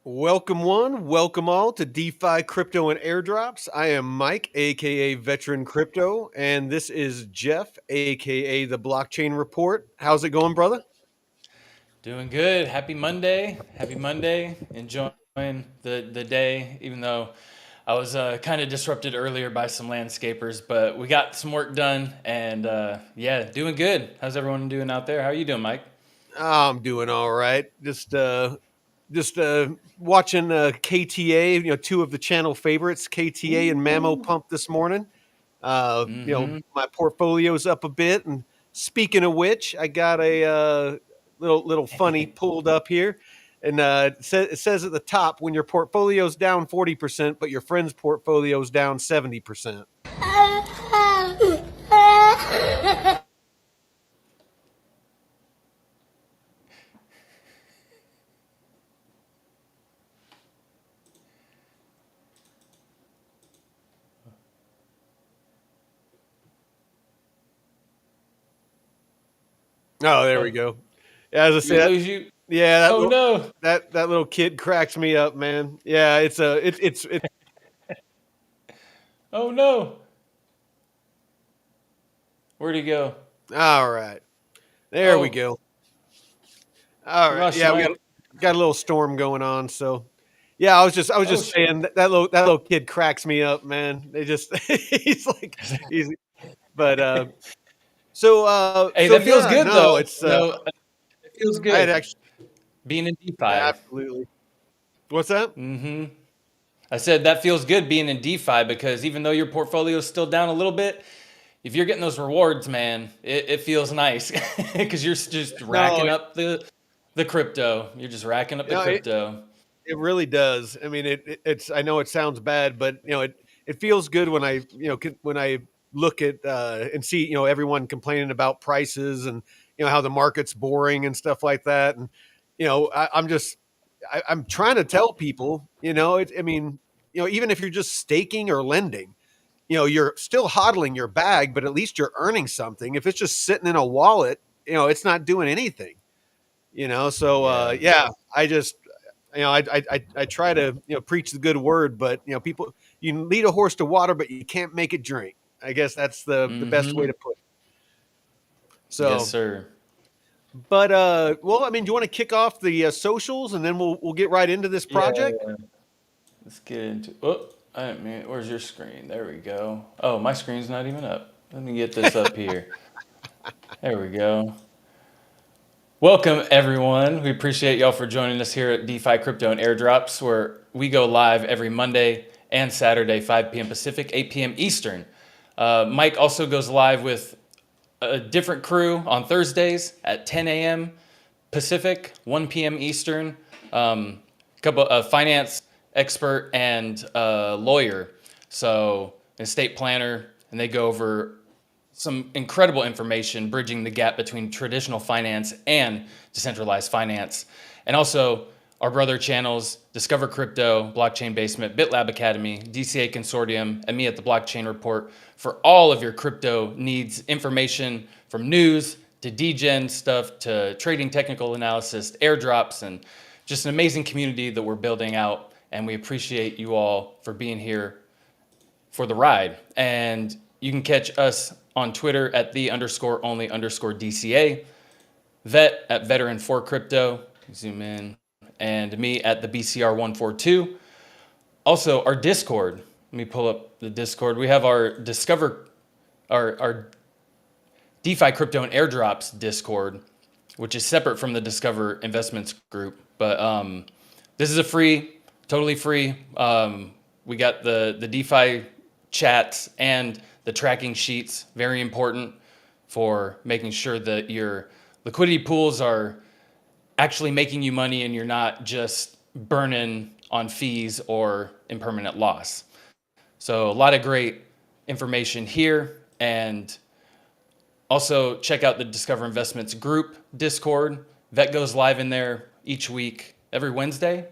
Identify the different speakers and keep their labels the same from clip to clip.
Speaker 1: Welcome one, welcome all to DeFi Crypto and Airdrops. I am Mike, aka Veteran Crypto, and this is Jeff, aka the Blockchain Report. How's it going, brother?
Speaker 2: Doing good. Happy Monday. Happy Monday. Enjoying the day, even though I was kind of disrupted earlier by some landscapers, but we got some work done and yeah, doing good. How's everyone doing out there? How are you doing, Mike?
Speaker 1: I'm doing all right. Just watching KTA, two of the channel favorites, KTA and Mammo
Speaker 2: Ooh.
Speaker 1: Pump this morning.
Speaker 2: Mm-hmm.
Speaker 1: My portfolio's up a bit. And speaking of which, I got a little funny pulled up here, and it says at the top when your portfolio's down 40%, but your friend's portfolio's down 70%. Oh, there we
Speaker 2: Oh,
Speaker 1: go. Yeah, as I
Speaker 2: did we
Speaker 1: said,
Speaker 2: lose you?
Speaker 1: yeah,
Speaker 2: Oh no.
Speaker 1: that little kid cracks me up, man. Yeah, it's
Speaker 2: Oh no. Where'd he go?
Speaker 1: all right. There we
Speaker 2: Oh,
Speaker 1: go. All
Speaker 2: we
Speaker 1: right.
Speaker 2: lost you,
Speaker 1: Yeah, we
Speaker 2: Mike.
Speaker 1: got a little storm going on, so yeah, I was just
Speaker 2: Oh
Speaker 1: saying that little kid cracks me up, man. They just he's but
Speaker 2: hey,
Speaker 1: so
Speaker 2: that feels
Speaker 1: yeah,
Speaker 2: good
Speaker 1: no,
Speaker 2: though.
Speaker 1: it's
Speaker 2: It feels
Speaker 1: I had
Speaker 2: good
Speaker 1: actually
Speaker 2: being in DeFi.
Speaker 1: absolutely. What's that?
Speaker 2: Mm-hmm. I said that feels good being in DeFi because even though your portfolio is still down a little bit, if you're getting those rewards, man, it feels nice because you're just
Speaker 1: No,
Speaker 2: racking up the crypto. You're just racking up the
Speaker 1: no,
Speaker 2: crypto.
Speaker 1: it really does. I mean, it's. I know it sounds bad, but it feels good when when I look at and see everyone complaining about prices and how the market's boring and stuff like that. And I'm trying to tell people, I mean, even if you're just staking or lending, you're still hodling your bag, but at least you're earning something. If it's just sitting in a wallet, it's not doing anything. So
Speaker 2: Yeah.
Speaker 1: yeah, I just I try to preach the good word, but people, you lead a horse to water, but you can't make it drink. I guess that's the best way
Speaker 2: Mm-hmm.
Speaker 1: to put it.
Speaker 2: Yes,
Speaker 1: So,
Speaker 2: sir.
Speaker 1: but well, I mean, do you want to kick off the socials and then we'll get right into this
Speaker 2: Yeah.
Speaker 1: project?
Speaker 2: Let's get into. Oh, I mean, where's your screen? There we go. Oh, my screen's not even up. Let me get this up here. There we go. Welcome, everyone. We appreciate y'all for joining us here at DeFi Crypto and Airdrops, where we go live every Monday and Saturday, 5 p.m. Pacific, 8 p.m. Eastern. Mike also goes live with a different crew on Thursdays at 10 a.m. Pacific, 1 p.m. Eastern. Couple a finance expert and lawyer, so an estate planner, and they go over some incredible information bridging the gap between traditional finance and decentralized finance. And also our brother channels, Discover Crypto, Blockchain Basement, BitLab Academy, DCA Consortium, and me at the Blockchain Report for all of your crypto needs, information from news to degen stuff to trading technical analysis, airdrops, and just an amazing community that we're building out. And we appreciate you all for being here for the ride. And you can catch us on Twitter at the_only_DCA, Vet at Veteran for Crypto, zoom in, and me at the BCR142. Also, our Discord. Let me pull up the Discord. We have our our DeFi Crypto and Airdrops Discord, which is separate from the Discover Investments group. But this is a totally free. We got the DeFi chats and the tracking sheets, very important for making sure that your liquidity pools are actually making you money and you're not just burning on fees or impermanent loss. So a lot of great information here. And also check out the Discover Investments group Discord. That goes live in there each week, every Wednesday.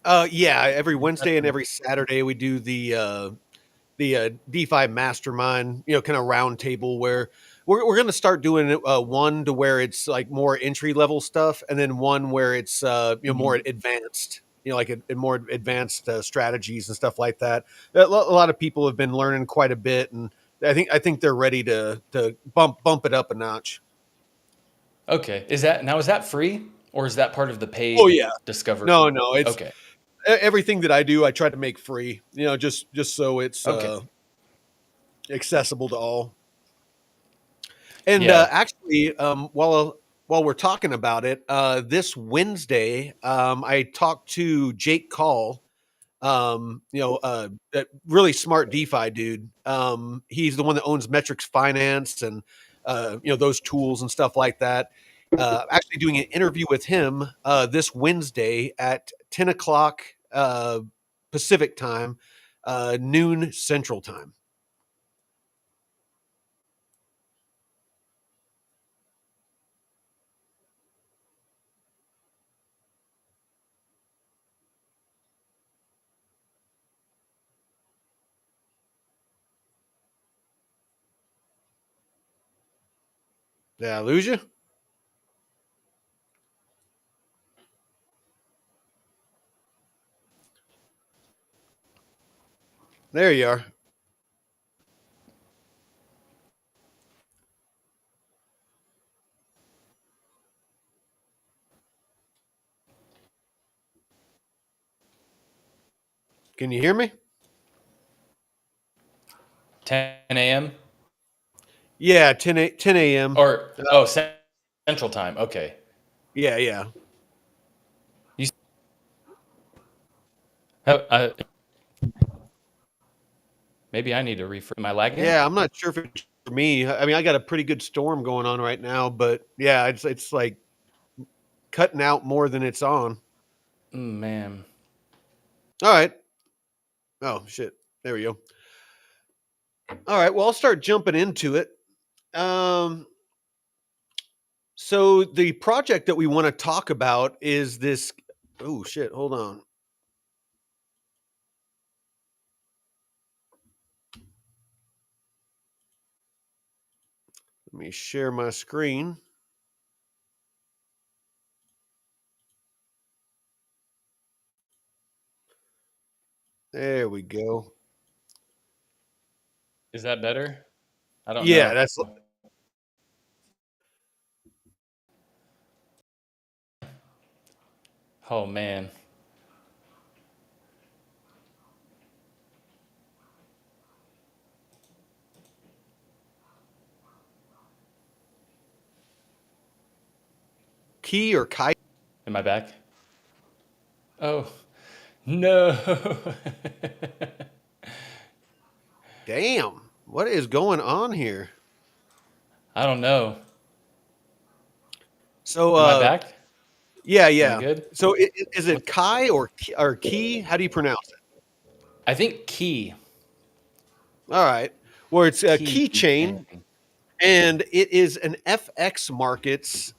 Speaker 1: Yeah, every Wednesday and every Saturday we do the DeFi mastermind, kind of round table where we're going to start doing one to where it's like more entry level stuff, and then one where it's more
Speaker 2: Mhm.
Speaker 1: advanced, like more advanced strategies and stuff like that. A lot of people have been learning quite a bit, and I think they're ready to bump it up a notch.
Speaker 2: Okay. Is that free or is that part of the
Speaker 1: Oh
Speaker 2: paid
Speaker 1: yeah,
Speaker 2: discovery?
Speaker 1: no, it's
Speaker 2: Okay.
Speaker 1: everything that I do. I try to make free, just so it's
Speaker 2: Okay.
Speaker 1: accessible to all. And
Speaker 2: Yeah.
Speaker 1: actually, while we're talking about it, this Wednesday, I talked to Jake Call, a really smart DeFi dude. He's the one that owns Metrics Finance and those tools and stuff like that. Actually, doing an interview with him this Wednesday at 10 o'clock Pacific time, noon Central time. Did I lose you? There you are. Can you hear me?
Speaker 2: 10 a.m.
Speaker 1: Yeah, 10 a.m.
Speaker 2: or Central Time. Okay.
Speaker 1: Yeah, yeah.
Speaker 2: You uh, maybe I need to refresh. Am I lagging?
Speaker 1: Yeah, I'm not sure if it's for me. I mean, I got a pretty good storm going on right now, but yeah, it's like cutting out more than it's on.
Speaker 2: Man.
Speaker 1: All right. Oh shit. There we go. All right. Well, I'll start jumping into it. Um, so the project that we want to talk about is this. Oh shit. Hold on. Let me share my screen. There we go.
Speaker 2: Is that better? I don't
Speaker 1: Yeah,
Speaker 2: know.
Speaker 1: that's
Speaker 2: Oh man.
Speaker 1: Key or Kai.
Speaker 2: Am I back? Oh no.
Speaker 1: Damn. What is going on here?
Speaker 2: I don't know.
Speaker 1: So,
Speaker 2: Am I back?
Speaker 1: yeah,
Speaker 2: Am I
Speaker 1: yeah.
Speaker 2: good?
Speaker 1: So, is
Speaker 2: What?
Speaker 1: it Kai or Key? How do you pronounce it?
Speaker 2: I think Key.
Speaker 1: All right. Well, it's a
Speaker 2: Key
Speaker 1: Key
Speaker 2: Chain.
Speaker 1: Chain, and it is an FX markets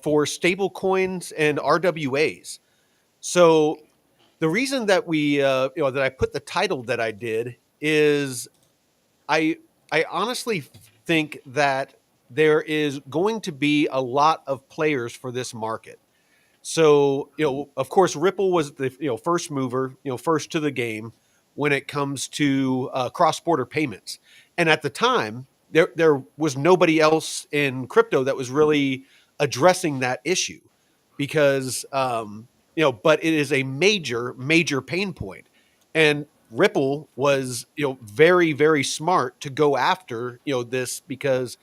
Speaker 1: for stable coins and RWAs. So the reason that that I put the title that I did is I I honestly think that there is going to be a lot of players for this market. So, of course, Ripple was the first mover, first to the game when it comes to cross-border payments. And at the time, there was nobody else in crypto that was really addressing that issue because but it is a major pain point. And Ripple was very very smart to go after this because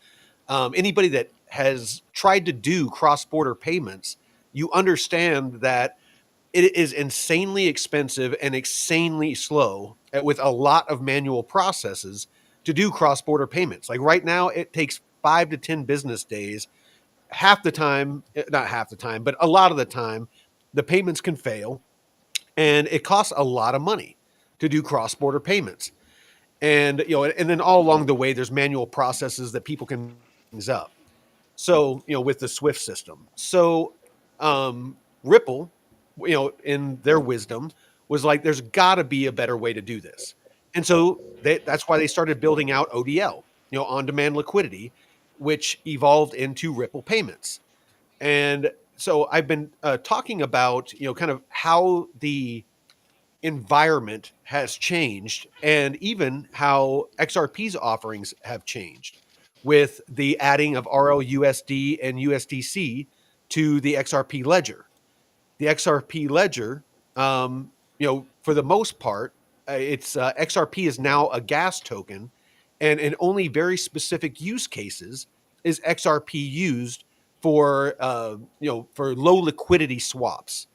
Speaker 1: anybody that has tried to do cross-border payments, you understand that it is insanely expensive and insanely slow with a lot of manual processes to do cross-border payments. Like right now, it takes 5 to 10 business days. Half the time, not half the time, but a lot of the time, the payments can fail, and it costs a lot of money to do cross-border payments. And and then all along the way, there's manual processes that people can things up. So, with the Swift system. So, Ripple, in their wisdom, was like, there's got to be a better way to do this. And so that's why they started building out ODL, on demand liquidity. which evolved into Ripple payments. And so I've been talking about, kind of how the environment has changed and even how XRP's offerings have changed with the adding of RLUSD and USDC to the XRP ledger. The XRP ledger, for the most part, it's XRP is now a gas token, and in only very specific use cases is XRP used for for low liquidity swaps.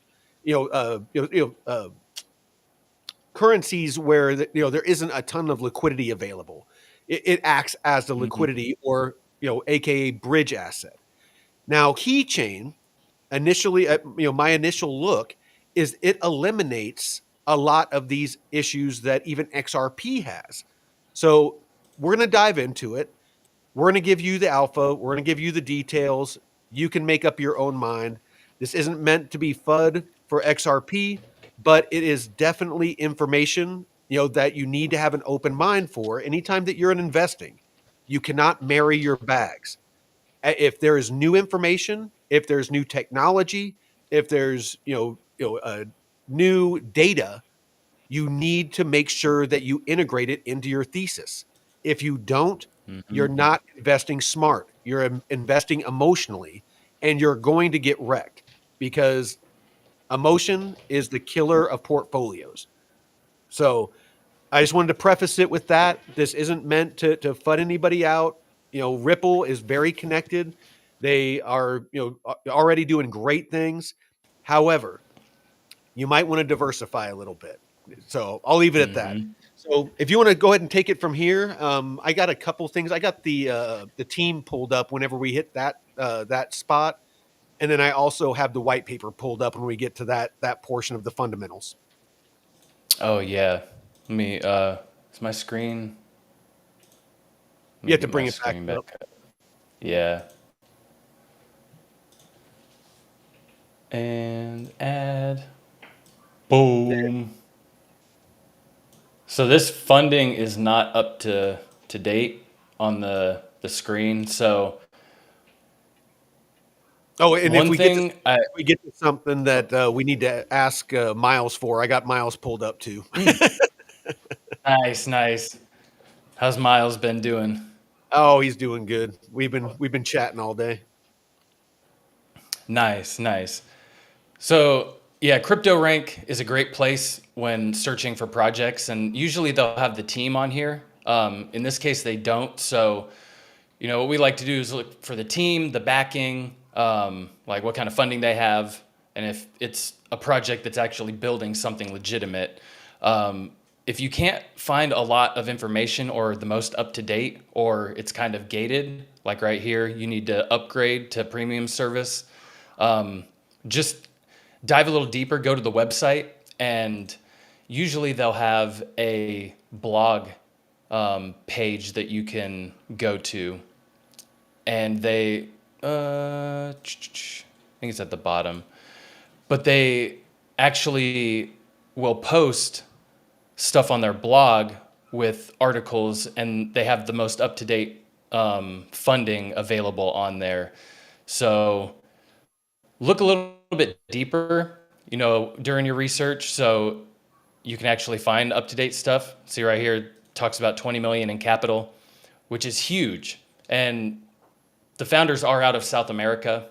Speaker 1: Currencies where there isn't a ton of liquidity available. It acts as the
Speaker 2: Mhm.
Speaker 1: liquidity, or aka bridge asset. Now, Key Chain initially, my initial look is it eliminates a lot of these issues that even XRP has. So we're going to dive into it. We're going to give you the alpha. We're going to give you the details. You can make up your own mind. This isn't meant to be FUD for XRP, but it is definitely information, that you need to have an open mind for anytime that you're in investing. You cannot marry your bags. If there is new information, if there's new technology, if there's new data, you need to make sure that you integrate it into your thesis. If you don't, you're
Speaker 2: Mhm.
Speaker 1: not investing smart. You're investing emotionally, and you're going to get wrecked because emotion is the killer of portfolios. So I just wanted to preface it with that. This isn't meant to FUD anybody out. Ripple is very connected. They are, already doing great things. However, you might want to diversify a little bit. So I'll leave it at that.
Speaker 2: Mhm.
Speaker 1: So if you want to go ahead and take it from here, I got a couple things. I got the team pulled up whenever we hit that spot, and then I also have the white paper pulled up when we get to that portion of the fundamentals.
Speaker 2: Oh yeah. Let me is my screen let
Speaker 1: You
Speaker 2: me
Speaker 1: have to
Speaker 2: get my
Speaker 1: bring it back
Speaker 2: screen
Speaker 1: up.
Speaker 2: back up. Yeah. And add. Boom. So this funding is not up to date on the screen. So
Speaker 1: Oh, and if
Speaker 2: one
Speaker 1: we get to
Speaker 2: thing I
Speaker 1: something that we need to ask Miles for, I got Miles pulled up too.
Speaker 2: mm, nice, nice. How's Miles been doing?
Speaker 1: Oh, he's doing good. We've been chatting all day.
Speaker 2: Nice, nice. So yeah, CryptoRank is a great place when searching for projects, and usually they'll have the team on here. In this case, they don't. So what we like to do is look for the team, the backing, like what kind of funding they have, and if it's a project that's actually building something legitimate. If you can't find a lot of information or the most up to date, or it's kind of gated, like right here, you need to upgrade to premium service. Just dive a little deeper, go to the website, and usually they'll have a blog page that you can go to, and they, I think it's at the bottom, but they actually will post stuff on their blog with articles, and they have the most up to date funding available on there. So look a little bit deeper, during your research, so you can actually find up to date stuff. See right here, it talks about 20 million in capital, which is huge. And the founders are out of South America,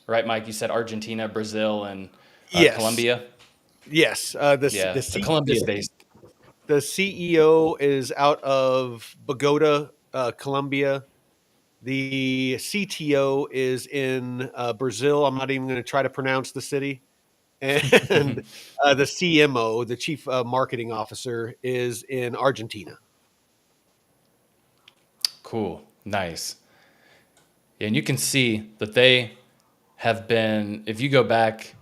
Speaker 2: right, Mike? You said Argentina, Brazil, and
Speaker 1: Yes,
Speaker 2: Colombia.
Speaker 1: yes.
Speaker 2: Yeah, the Colombia based.
Speaker 1: The CEO is out of Bogota, Colombia. The CTO is in Brazil. I'm not even going to try to pronounce the city. And the CMO, the chief marketing officer, is in Argentina.
Speaker 2: Cool, nice. Yeah, and you can see that they have been. If you go back,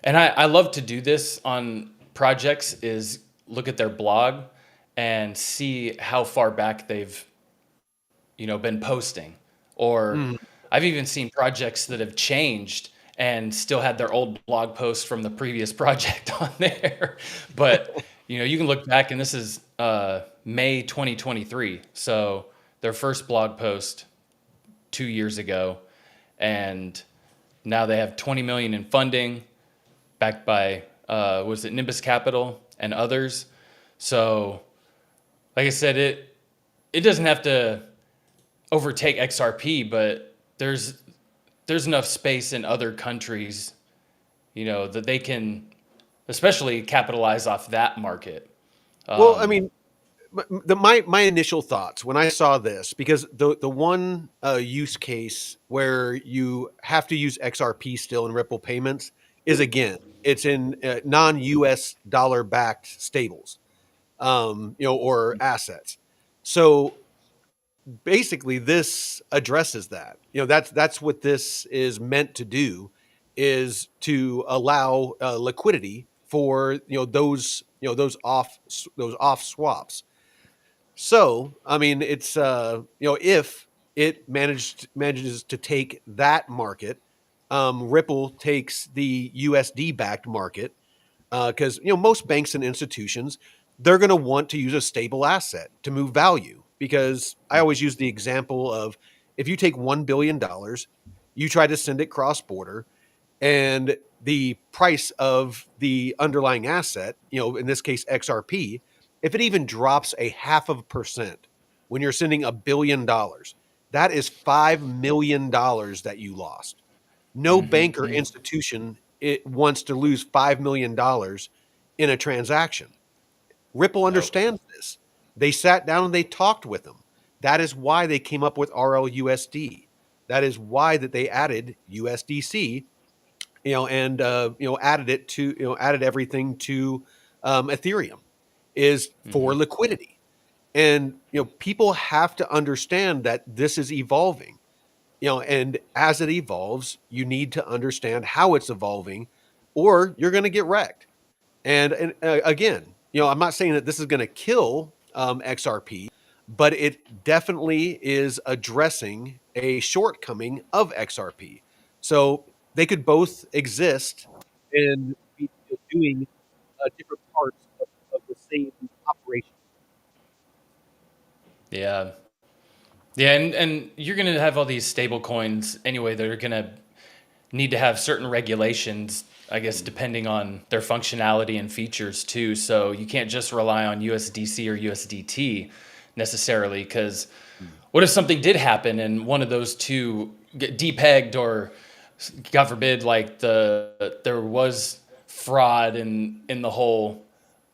Speaker 2: and I love to do this on projects, is look at their blog and see how far back they've been posting. Or
Speaker 1: Mm.
Speaker 2: I've even seen projects that have changed and still had their old blog post from the previous project on there. But you can look back, and this is May 2023. So their first blog post 2 years ago, and now they have 20 million in funding, backed by was it Nimbus Capital and others. So, like I said, it doesn't have to overtake XRP, but there's enough space in other countries, that they can especially capitalize off that market.
Speaker 1: Well, I
Speaker 2: Um,
Speaker 1: mean, my initial thoughts when I saw this, because the one use case where you have to use XRP still in Ripple payments is, again, it's in non-US dollar backed stables, or assets. So basically, this addresses that. That's what this is meant to do, is to allow liquidity for those off swaps. So, I mean, it's if it manages to take that market, Ripple takes the USD backed market, because most banks and institutions, they're going to want to use a stable asset to move value. Because I always use the example of, if you take $1 billion, you try to send it cross border, and the price of the underlying asset, in this case XRP, if it even drops a 0.5% when you're sending $1 billion, that is $5 million that you lost. No
Speaker 2: mhm,
Speaker 1: bank or institution it wants to lose $5 million in a transaction. Ripple
Speaker 2: nope.
Speaker 1: understands this. They sat down and they talked with them. That is why they came up with RLUSD. That is why that they added USDC, and added everything to Ethereum, is for
Speaker 2: Mhm,
Speaker 1: liquidity. And people have to understand that this is evolving. And as it evolves, you need to understand how it's evolving, or you're going to get wrecked. And again, I'm not saying that this is going to kill XRP, but it definitely is addressing a shortcoming of XRP. So they could both exist and be doing different parts of the same operation.
Speaker 2: yeah. Yeah, and you're going to have all these stable coins anyway that are going to need to have certain regulations, I guess, depending on their functionality and features too. So you can't just rely on USDC or USDT necessarily, because what if something did happen and one of those two get depegged, or God forbid, like there was fraud in the whole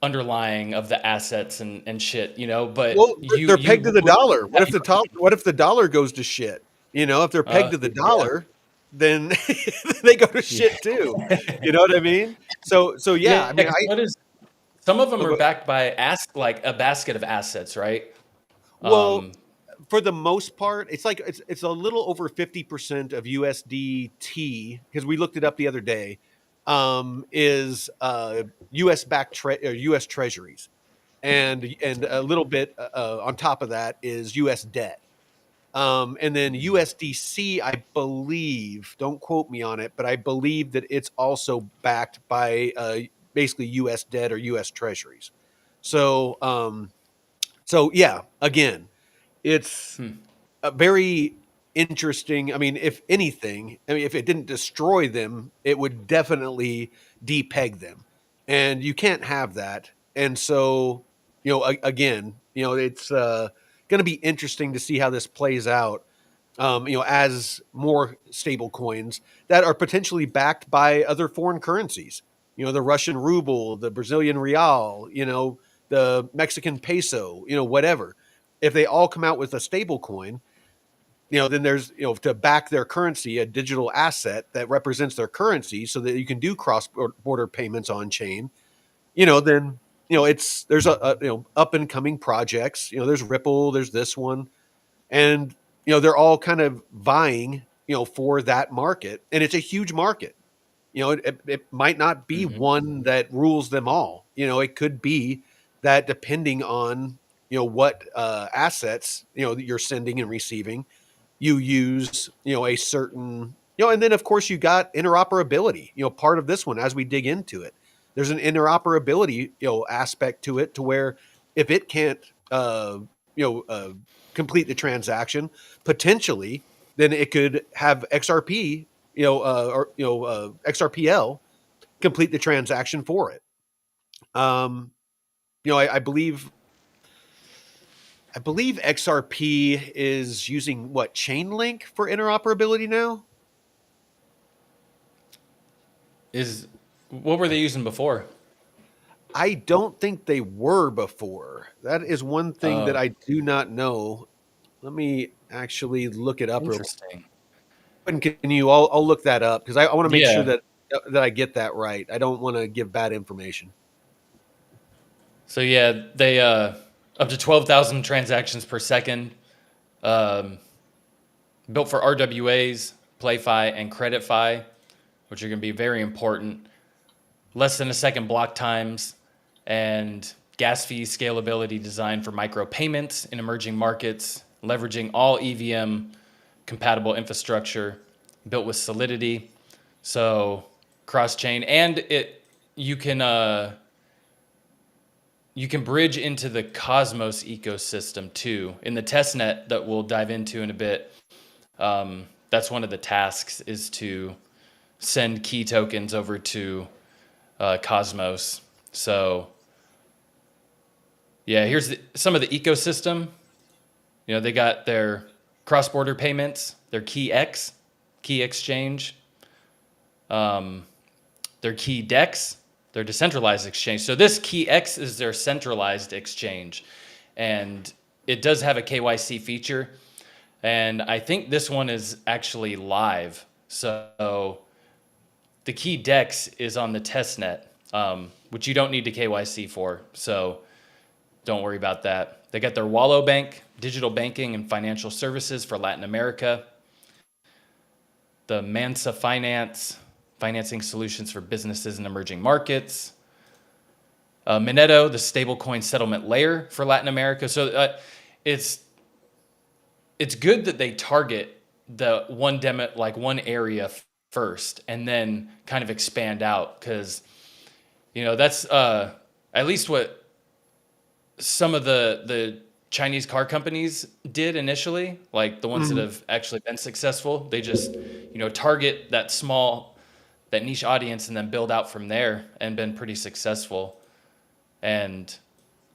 Speaker 2: underlying of the assets and shit, but
Speaker 1: Well,
Speaker 2: you
Speaker 1: they're pegged to
Speaker 2: you
Speaker 1: the
Speaker 2: would
Speaker 1: dollar. What
Speaker 2: have
Speaker 1: if the top? What if the dollar goes to shit? If they're pegged to the
Speaker 2: yeah.
Speaker 1: dollar, then they go to shit too. You know what I mean? So yeah.
Speaker 2: Yeah,
Speaker 1: I mean,
Speaker 2: because what is some of them
Speaker 1: oh,
Speaker 2: are backed by like a basket of assets, right?
Speaker 1: well,
Speaker 2: Um,
Speaker 1: for the most part, it's a little over 50% of USDT, because we looked it up the other day. Is US backed or US Treasuries, and a little bit on top of that is US debt. And then USDC, I believe, don't quote me on it, but I believe that it's also backed by basically US debt or US Treasuries. So, so yeah, again, it's
Speaker 2: hmm,
Speaker 1: a very interesting. I mean, if anything, I mean, if it didn't destroy them, it would definitely depeg them, and you can't have that. And so, again, it's going to be interesting to see how this plays out. As more stable coins that are potentially backed by other foreign currencies, the Russian ruble, the Brazilian real, the Mexican peso, whatever. If they all come out with a stable coin, then there's, to back their currency, a digital asset that represents their currency, so that you can do cross border payments on chain. Then there's a up and coming projects. There's Ripple, there's this one, and they're all kind of vying, for that market, and it's a huge market. It might not be
Speaker 2: mhm,
Speaker 1: one that rules them all. It could be that, depending on what assets that you're sending and receiving, you use a certain, and then of course you got interoperability. Part of this one, as we dig into it, there's an interoperability aspect to it, to where if it can't you know uh, complete the transaction, potentially then it could have XRP, XRPL complete the transaction for it. Um, I believe XRP is using what, Chainlink for interoperability now.
Speaker 2: What were they using before?
Speaker 1: I don't think they were before. That is one thing that
Speaker 2: Oh,
Speaker 1: I do not know. Let me actually look it up real quick.
Speaker 2: interesting.
Speaker 1: And can you? I'll look that up because I want to make sure
Speaker 2: Yeah.
Speaker 1: that I get that right. I don't want to give bad information.
Speaker 2: So yeah, they up to 12,000 transactions per second. Um, built for RWAs, PlayFi, and CreditFi, which are going to be very important. Less than a second block times, and gas fee scalability designed for micropayments in emerging markets, leveraging all EVM compatible infrastructure, built with Solidity. So cross chain, and you can uh, you can bridge into the Cosmos ecosystem too. In the testnet that we'll dive into in a bit, that's one of the tasks is to send key tokens over to Cosmos. So yeah, here's some of the ecosystem. They got their cross-border payments, their Key Exchange, their Key Dex, their decentralized exchange. So this Key X is their centralized exchange, and it does have a KYC feature. And I think this one is actually live. So the Key Dex is on the testnet, which you don't need to KYC for. So don't worry about that. They got their Wallow Bank, digital banking and financial services for Latin America. The Mansa Finance, financing solutions for businesses in emerging markets. Moneto, the stablecoin settlement layer for Latin America. So it's good that they target the one area first, and then kind of expand out, because that's at least what some of the Chinese car companies did initially, like the ones that
Speaker 1: Mhm.
Speaker 2: have actually been successful. They just, target that niche audience and then build out from there, and been pretty successful. And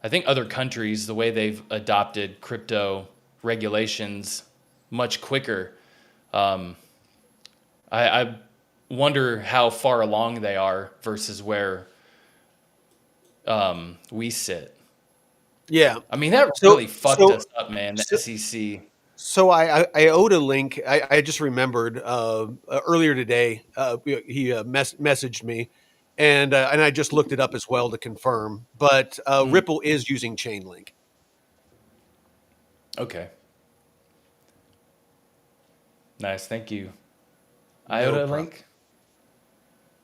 Speaker 2: I think other countries, the way they've adopted crypto regulations much quicker, I wonder how far along they are versus where we sit.
Speaker 1: Yeah.
Speaker 2: I mean, that
Speaker 1: So
Speaker 2: really fucked
Speaker 1: so
Speaker 2: us up, man. The
Speaker 1: so,
Speaker 2: SEC.
Speaker 1: so I owed a link. I just remembered earlier today. He messaged me, and I just looked it up as well to confirm. But
Speaker 2: Mm,
Speaker 1: Ripple is using Chainlink.
Speaker 2: okay. Nice. Thank you.
Speaker 1: No
Speaker 2: IOTA
Speaker 1: problem.
Speaker 2: link?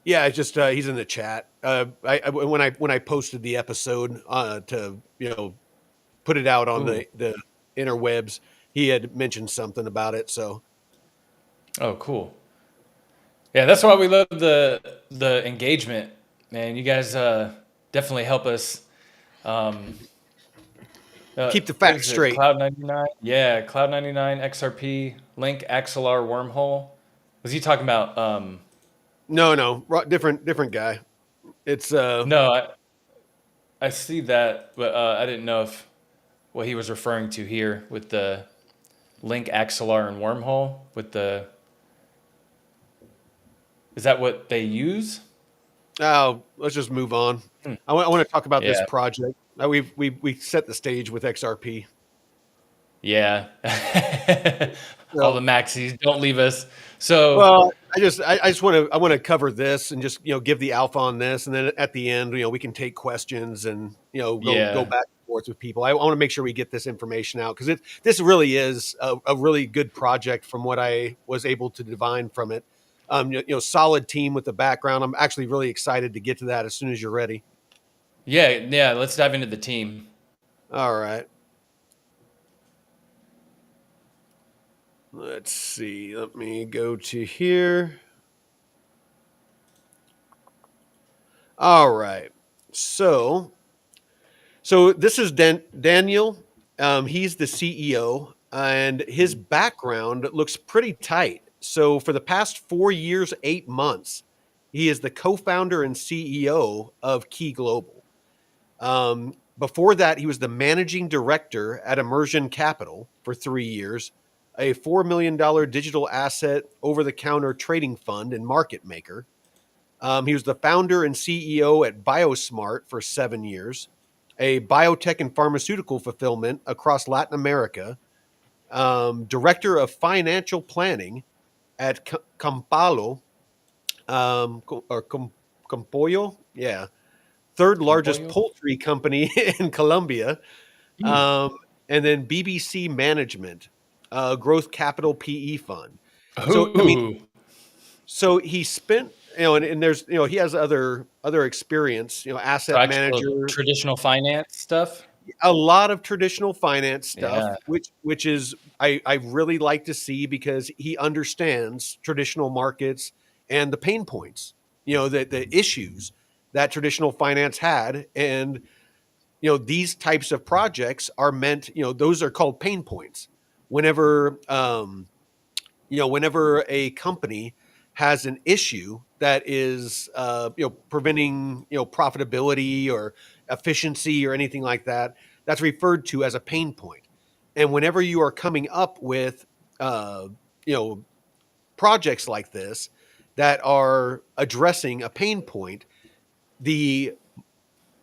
Speaker 1: Yeah, it's just he's in the chat. When I posted the episode to put it out on
Speaker 2: Ooh.
Speaker 1: the interwebs, he had mentioned something about it. So
Speaker 2: Oh, cool. Yeah, that's why we love the engagement, man. You guys definitely help us. Um,
Speaker 1: keep the
Speaker 2: what
Speaker 1: facts
Speaker 2: is it?
Speaker 1: straight.
Speaker 2: Cloud 99? Yeah, Cloud 99, XRP, Link, Axelar, Wormhole. Was he talking about?
Speaker 1: No, different guy. It's
Speaker 2: No, I see that, but I didn't know if what he was referring to here with the Link, Axelar, and Wormhole. Is that what they use?
Speaker 1: oh, let's just move on. I want to talk about this
Speaker 2: Yeah.
Speaker 1: project. We set the stage with XRP.
Speaker 2: Yeah. All
Speaker 1: So
Speaker 2: the maxis, don't leave us. So,
Speaker 1: well, I just want to cover this and just give the alpha on this, and then at the end we can take questions and go
Speaker 2: yeah.
Speaker 1: back and forth with people. I want to make sure we get this information out because this really is a really good project from what I was able to divine from it. Solid team with the background. I'm actually really excited to get to that as soon as you're ready.
Speaker 2: Yeah, let's dive into the team.
Speaker 1: All right. Let's see. Let me go to here. All right. So this is Daniel. He's the CEO. and his background looks pretty tight. So for the past 4 years, 8 months, he is the co-founder and CEO of Kii Global. Before that, he was the managing director at Immersion Capital for 3 years, a $4 million digital asset over-the-counter trading fund and market maker. He was the founder and CEO at BioSmart for 7 years, a biotech and pharmaceutical fulfillment across Latin America, director of financial planning at Campalo, or Compollo, yeah, third largest
Speaker 2: Compollo?
Speaker 1: poultry company in Colombia,
Speaker 2: Hmm.
Speaker 1: um, and then BBC Management, growth capital PE fund. So I mean,
Speaker 2: Ooh.
Speaker 1: so he spent, and there's, he has other experience,
Speaker 2: So
Speaker 1: asset
Speaker 2: actual
Speaker 1: manager,
Speaker 2: traditional finance stuff?
Speaker 1: a lot of traditional finance
Speaker 2: Yeah.
Speaker 1: stuff, which is I really like to see because he understands traditional markets and the pain points, the issues that traditional finance had. And these types of projects are meant, those are called pain points. Whenever whenever a company has an issue that is preventing profitability or efficiency or anything like that, that's referred to as a pain point. And whenever you are coming up with uh, you know projects like this that are addressing a pain point, the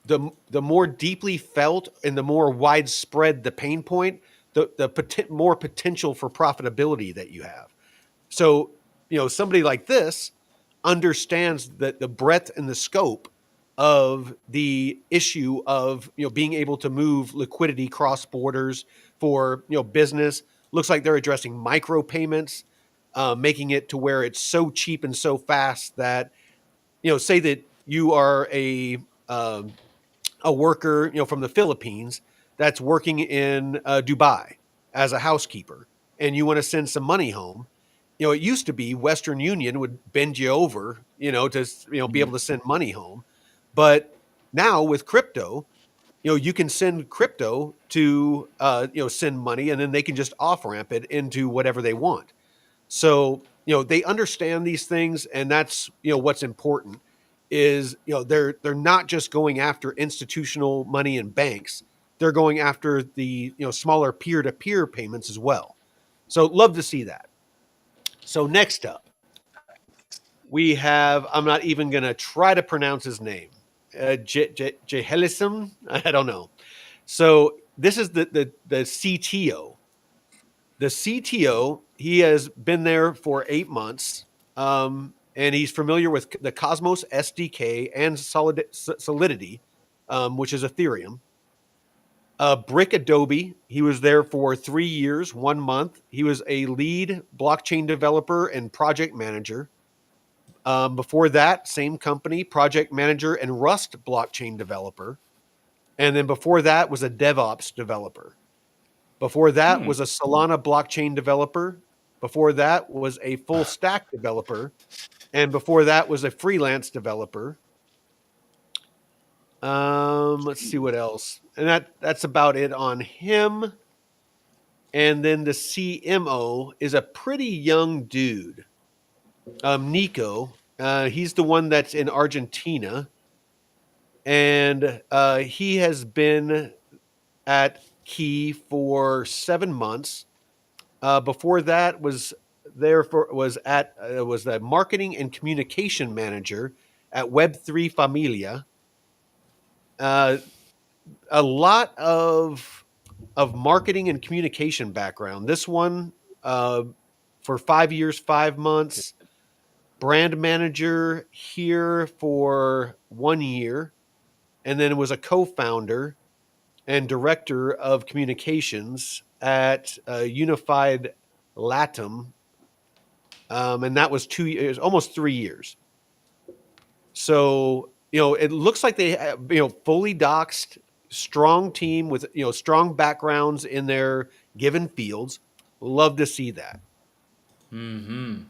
Speaker 1: the more deeply felt and the more widespread the pain point, the more potential for profitability that you have. So, somebody like this understands the breadth and the scope of the issue of, being able to move liquidity cross borders for, business. Looks like they're addressing micropayments, making it to where it's so cheap and so fast that, say that you are a worker, from the Philippines that's working in Dubai as a housekeeper, and you want to send some money home. It used to be Western Union would bend you over, to be able
Speaker 2: Mhm.
Speaker 1: to send money home, but now with crypto, you can send crypto to send money, and then they can just off ramp it into whatever they want. So, they understand these things, and that's, what's important is, they're not just going after institutional money and banks. They're going after the, smaller peer-to-peer payments as well. So, love to see that. So, next up, we have, I'm not even going to try to pronounce his name. Jehelism, I don't know. So, this is the CTO. The CTO, he has been there for 8 months, and he's familiar with the Cosmos SDK and Solidity, which is Ethereum. Brick Adobe, he was there for 3 years, 1 month. He was a lead blockchain developer and project manager. Before that, same company, project manager and Rust blockchain developer. And then before that was a DevOps developer. Before that
Speaker 2: Hmm.
Speaker 1: was a Solana blockchain developer. Before that was a full stack developer. And before that was a freelance developer. Let's see what else. And that's about it on him. And then the CMO is a pretty young dude, Nico. He's the one that's in Argentina. And he has been at Key for 7 months. Before that was the marketing and communication manager at Web3 Familia. Uh, a lot of marketing and communication background. This one, uh, for 5 years, 5 months. Brand manager here for 1 year, and then was a co-founder and director of communications at Unified Latam, and that was 2 years, almost 3 years. So it looks like they have, fully doxed, strong team with strong backgrounds in their given fields. Love to see that.
Speaker 2: Mm-hmm.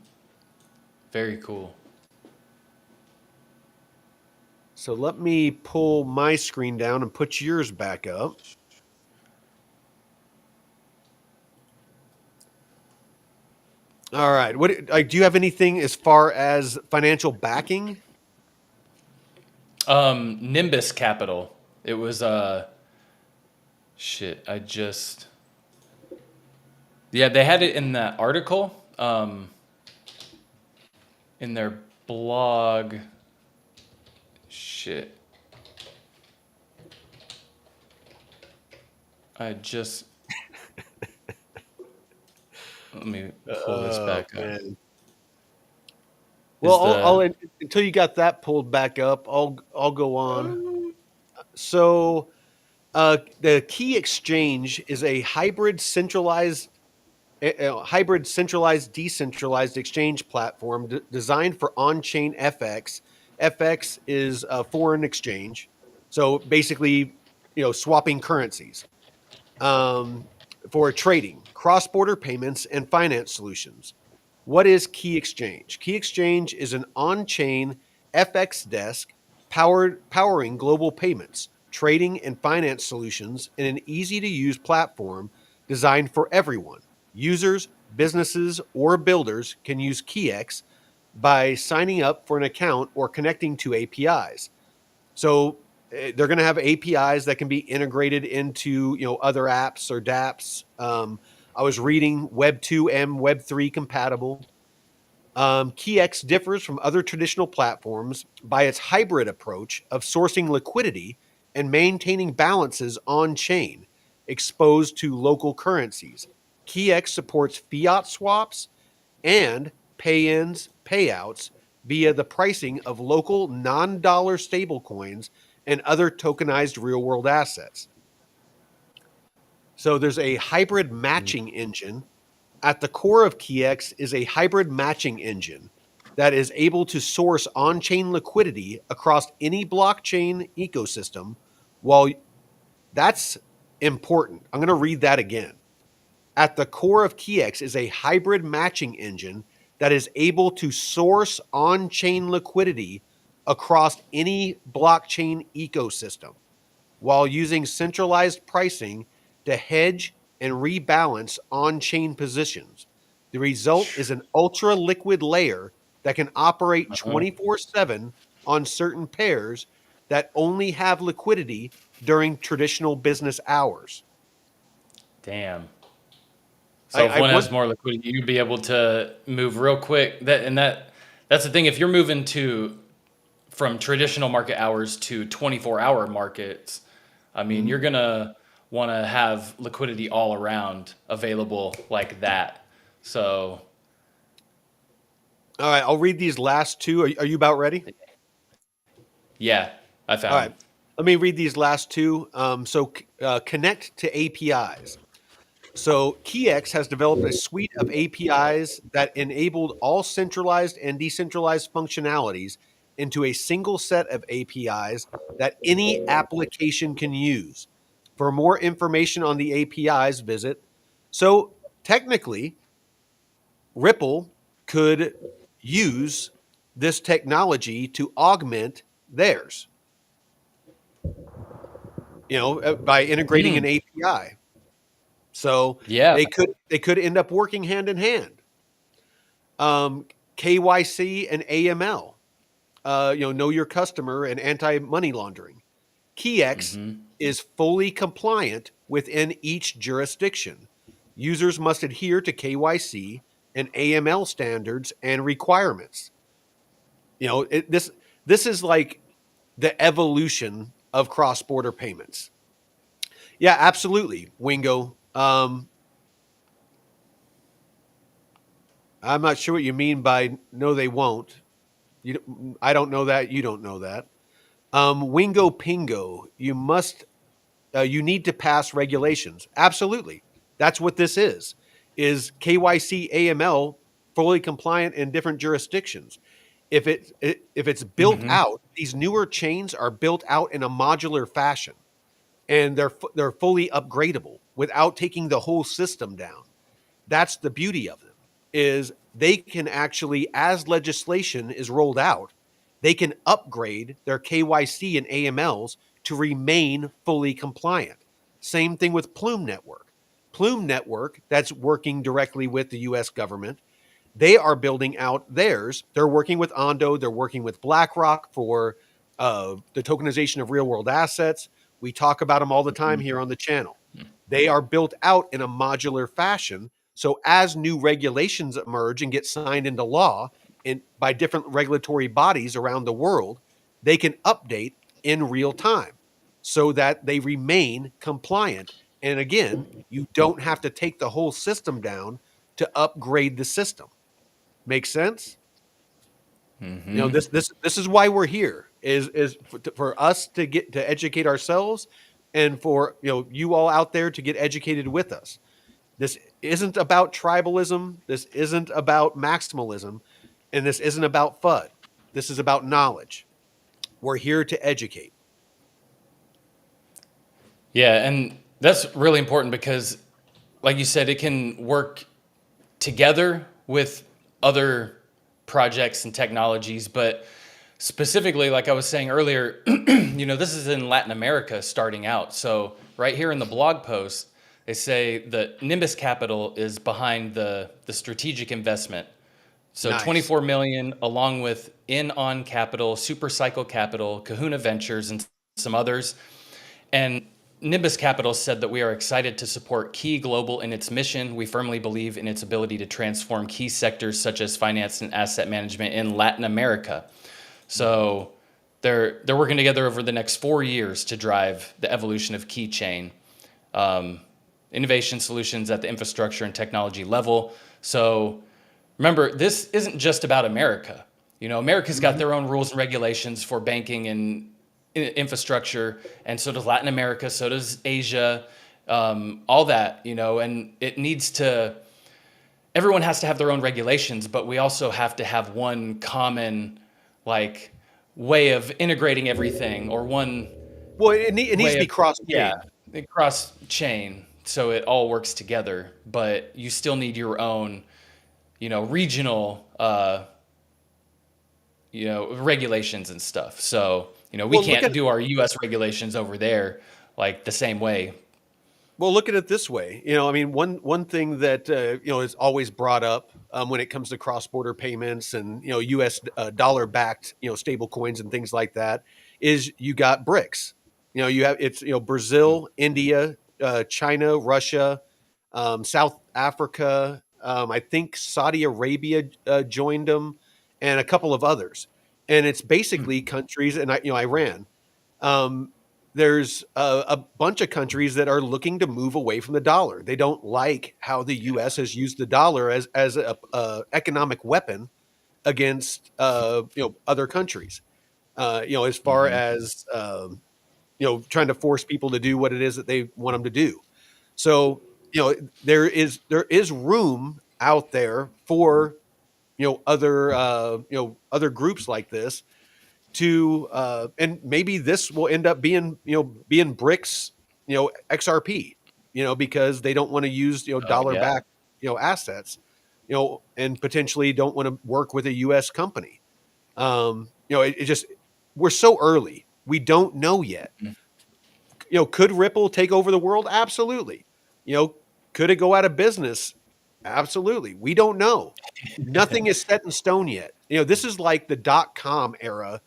Speaker 2: Very cool.
Speaker 1: So let me pull my screen down and put yours back up. All right. What like? Do you have anything as far as financial backing?
Speaker 2: Nimbus Capital. It was shit. I just yeah, they had it in that article in their blog. Shit. I just let me pull this
Speaker 1: Oh
Speaker 2: back up.
Speaker 1: man. Well,
Speaker 2: Is the
Speaker 1: until you got that pulled back up, I'll go on. So, the Key Exchange is a hybrid centralized decentralized exchange platform designed for on-chain FX. FX is a foreign exchange, so basically, swapping currencies, um, for trading, cross-border payments, and finance solutions. What is Key Exchange? Key Exchange is an on-chain FX desk powering global payments, trading, and finance solutions in an easy-to-use platform designed for everyone. Users, businesses, or builders can use KeyX by signing up for an account or connecting to APIs. So they're going to have APIs that can be integrated into other apps or dApps. I was reading Web 2 and Web 3 compatible. KeyX differs from other traditional platforms by its hybrid approach of sourcing liquidity and maintaining balances on chain exposed to local currencies. KeyX supports fiat swaps and pay ins, payouts via the pricing of local non dollar stablecoins and other tokenized real world assets. So there's a hybrid matching engine. At the core of KeyX is a hybrid matching engine that is able to source on chain liquidity across any blockchain ecosystem. While that's important, I'm going to read that again. At the core of KeyX is a hybrid matching engine that is able to source on chain liquidity across any blockchain ecosystem while using centralized pricing to hedge and rebalance on chain positions. The result is an ultra liquid layer that can operate
Speaker 2: uh
Speaker 1: 24/7 on certain pairs that only have liquidity during traditional business hours.
Speaker 2: damn. So if
Speaker 1: I
Speaker 2: one
Speaker 1: want
Speaker 2: has more liquidity, you'd be able to move real quick. That's the thing. If you're moving to from traditional market hours to 24-hour markets, I mean,
Speaker 1: Mhm.
Speaker 2: you're gonna want to have liquidity all around available like that. So
Speaker 1: All right, I'll read these last two. Are you about ready?
Speaker 2: yeah, I
Speaker 1: All
Speaker 2: found
Speaker 1: right,
Speaker 2: them.
Speaker 1: let me read these last two. Connect to APIs. So KeyX has developed a suite of APIs that enabled all centralized and decentralized functionalities into a single set of APIs that any application can use. For more information on the APIs, visit. So technically, Ripple could use this technology to augment theirs, by integrating
Speaker 2: Mm,
Speaker 1: an API. So
Speaker 2: yeah.
Speaker 1: they could end up working hand in hand. KYC and AML, know your customer and anti money laundering. KeyX
Speaker 2: hmm
Speaker 1: is fully compliant within each jurisdiction. Users must adhere to KYC and AML standards and requirements. This is like the evolution of cross border payments. Yeah, absolutely, Wingo. I'm not sure what you mean by no, they won't. I don't know that. You don't know that. Wingo Pingo, you need to pass regulations. Absolutely. That's what this is KYC AML fully compliant in different jurisdictions. If it's built
Speaker 2: hmm
Speaker 1: out, these newer chains are built out in a modular fashion, and they're fully upgradable without taking the whole system down. That's the beauty of them, is they can actually, as legislation is rolled out, they can upgrade their KYC and AMLs to remain fully compliant. Same thing with Plume Network. Plume Network, that's working directly with the US government, They are building out theirs. They're working with Ondo. They're working with BlackRock for the tokenization of real world assets. We talk about them all the time
Speaker 2: Mhm.
Speaker 1: here on the channel. They are built out in a modular fashion. So as new regulations emerge and get signed into law by different regulatory bodies around the world, they can update in real time so that they remain compliant. And again, you don't have to take the whole system down to upgrade the system. Make sense?
Speaker 2: Mhm.
Speaker 1: This is why we're here is for us to get to educate ourselves, and for you all out there to get educated with us. This isn't about tribalism. This isn't about maximalism, and this isn't about FUD. This is about knowledge. We're here to educate.
Speaker 2: Yeah, and that's really important because, like you said, it can work together with other projects and technologies, but specifically, like I was saying earlier, this is in Latin America starting out. So right here in the blog post, they say that Nimbus Capital is behind the strategic investment. So
Speaker 1: Nice.
Speaker 2: 24 million, along with In On Capital, Super Cycle Capital, Kahuna Ventures, and some others. And Nimbus Capital said that we are excited to support Kii Global in its mission. We firmly believe in its ability to transform key sectors such as finance and asset management in Latin America. So they're working together over the next 4 years to drive the evolution of Kii Chain, innovation solutions at the infrastructure and technology level. So remember, this isn't just about America. America's got
Speaker 1: Mhm.
Speaker 2: their own rules and regulations for banking and infrastructure, and so does Latin America, so does Asia, all that, and it needs to, everyone has to have their own regulations, but we also have to have one common, like, way of integrating everything, or one
Speaker 1: Well, it needs to
Speaker 2: way
Speaker 1: be
Speaker 2: of,
Speaker 1: cross
Speaker 2: yeah,
Speaker 1: chain.
Speaker 2: cross chain, so it all works together, but you still need your own, regional, regulations and stuff. So, we
Speaker 1: Well, look
Speaker 2: can't
Speaker 1: at
Speaker 2: do our US regulations over there like the same way.
Speaker 1: Well, look at it this way. I mean, one thing that is always brought up when it comes to cross border payments and U.S. Dollar backed stable coins and things like that is you got BRICS. You have it's Brazil, India, China, Russia, South Africa. I think Saudi Arabia joined them, and a couple of others. And it's basically countries, and Iran. Um, there's a bunch of countries that are looking to move away from the dollar. They don't like how the U.S. has used the dollar as a economic weapon against other countries. As far
Speaker 2: Mm-hmm.
Speaker 1: as trying to force people to do what it is that they want them to do. So there is room out there for other groups like this to and maybe this will end up being bricks XRP because they don't want to use
Speaker 2: Oh
Speaker 1: dollar
Speaker 2: yeah.
Speaker 1: back assets and potentially don't want to work with a US company. It just we're so early, we don't know yet. Could Ripple take over the world? Absolutely. Could it go out of business? Absolutely. We don't know. Nothing is set in stone yet. This is like the .com era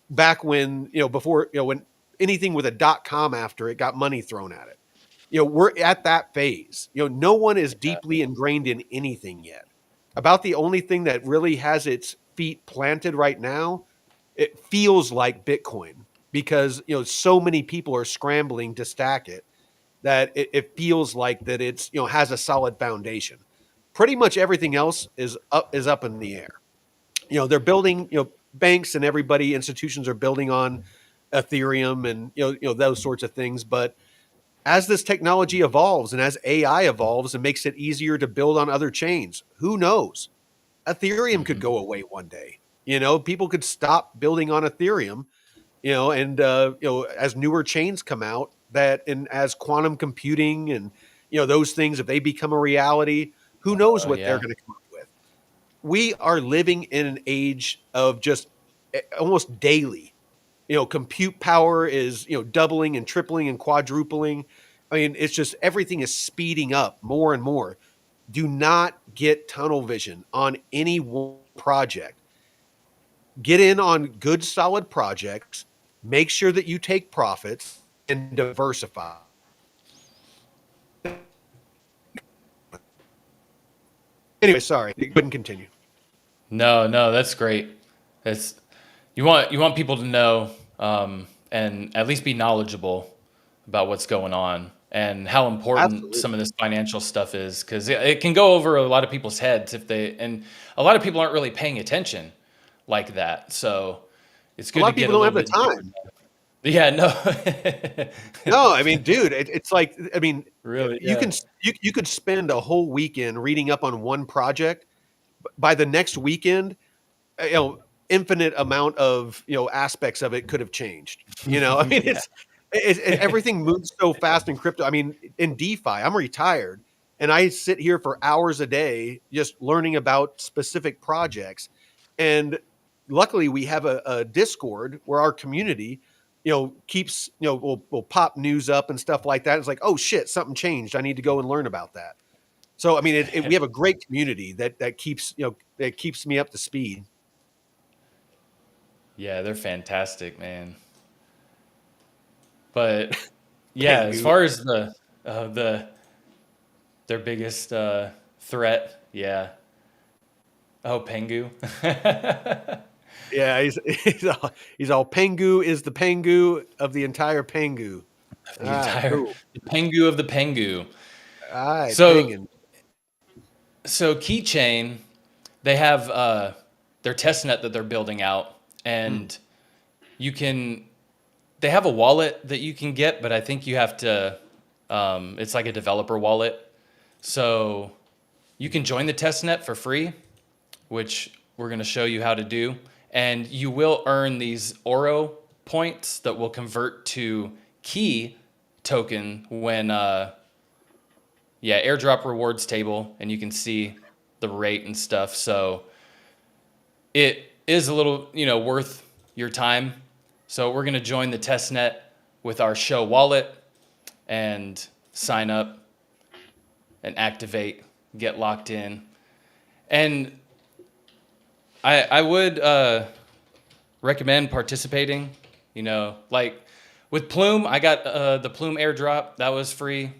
Speaker 1: back when, before, when anything with a .com after it got money thrown at it. We're at that phase. No one is deeply ingrained in anything yet. About the only thing that really has its feet planted right now, it feels like Bitcoin because so many people are scrambling to stack it that it feels like that it's has a solid foundation. Pretty much everything else is up in the air. They're building banks and everybody institutions are building on Ethereum and those sorts of things. But as this technology evolves and as AI evolves and makes it easier to build on other chains, who knows? Ethereum could
Speaker 2: Mm-hmm.
Speaker 1: go away one day. People could stop building on Ethereum. And as newer chains come out that and as quantum computing and those things, if they become a reality, who knows
Speaker 2: Oh
Speaker 1: what they're
Speaker 2: yeah.
Speaker 1: going to come up with. We are living in an age of just almost daily. Compute power is doubling and tripling and quadrupling. I mean, it's just everything is speeding up more and more. do not get tunnel vision on any one project. Get in on good, solid projects. Make sure that you take profits and diversify. Anyway, sorry, couldn't continue.
Speaker 2: No, that's great. It's you want people to know and at least be knowledgeable about what's going on and how important
Speaker 1: Absolutely.
Speaker 2: some of this financial stuff is because it can go over a lot of people's heads if they and a lot of people aren't really paying attention like that. So it's
Speaker 1: A
Speaker 2: good
Speaker 1: lot
Speaker 2: to
Speaker 1: of
Speaker 2: get
Speaker 1: people
Speaker 2: a
Speaker 1: don't
Speaker 2: little
Speaker 1: have the
Speaker 2: bit deeper.
Speaker 1: time.
Speaker 2: Yeah, no.
Speaker 1: No, I mean, dude, it's like, I mean,
Speaker 2: Really,
Speaker 1: you
Speaker 2: yeah.
Speaker 1: can you could spend a whole weekend reading up on one project. By the next weekend, you know, infinite amount of aspects of it could have changed. I mean,
Speaker 2: Yeah.
Speaker 1: everything moves so fast in crypto. I mean, in DeFi, I'm retired and I sit here for hours a day just learning about specific projects. And luckily, we have a Discord where our community, keeps will pop news up and stuff like that. It's like, oh shit, something changed. I need to go and learn about that. So I mean, we have a great community that keeps that keeps me up to speed.
Speaker 2: Yeah, they're fantastic, man. But yeah, as
Speaker 1: Pengu.
Speaker 2: far as the their biggest threat, yeah. Oh, Pengu.
Speaker 1: Yeah, he's all Pengu is the Pengu of the entire Pengu. All
Speaker 2: The
Speaker 1: right,
Speaker 2: entire
Speaker 1: cool.
Speaker 2: the Pengu of the Pengu.
Speaker 1: All right,
Speaker 2: So
Speaker 1: Penguin.
Speaker 2: so Key Chain, they have their testnet that they're building out,
Speaker 1: Hmm.
Speaker 2: and you can they have a wallet that you can get, but I think you have to it's like a developer wallet. So you can join the testnet for free, which we're going to show you how to do. And you will earn these Oro points that will convert to Key token when, airdrop rewards table, and you can see the rate and stuff. So it is a little, worth your time. So we're going to join the testnet with our show wallet and sign up and activate, get locked in. And I would recommend participating. Like with Plume, I got the Plume airdrop. That was free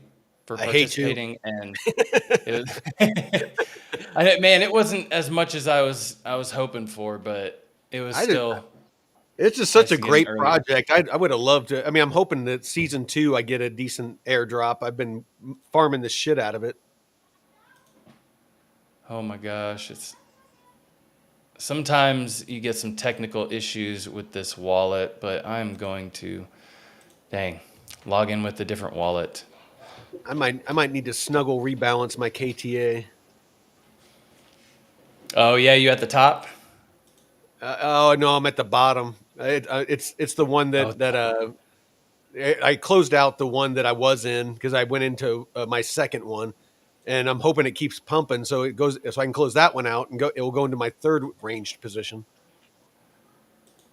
Speaker 2: for
Speaker 1: I hate you.
Speaker 2: participating, and it was, man, it wasn't as much as I was hoping for, but it was
Speaker 1: I did.
Speaker 2: still
Speaker 1: It's just such
Speaker 2: nice
Speaker 1: a
Speaker 2: to get an
Speaker 1: great
Speaker 2: early.
Speaker 1: project. I would have loved to. I mean, I'm hoping that season two I get a decent airdrop. I've been farming the shit out of it.
Speaker 2: Oh my gosh, it's sometimes you get some technical issues with this wallet, but I'm going to log in with a different wallet.
Speaker 1: I might need to snuggle rebalance my KTA.
Speaker 2: Oh yeah, you at the top?
Speaker 1: Oh no, I'm at the bottom. It's the one
Speaker 2: Oh,
Speaker 1: I closed out the one that I was in because I went into my second one, and I'm hoping it keeps pumping so it goes so I can close that one out and go. It will go into my third ranged position.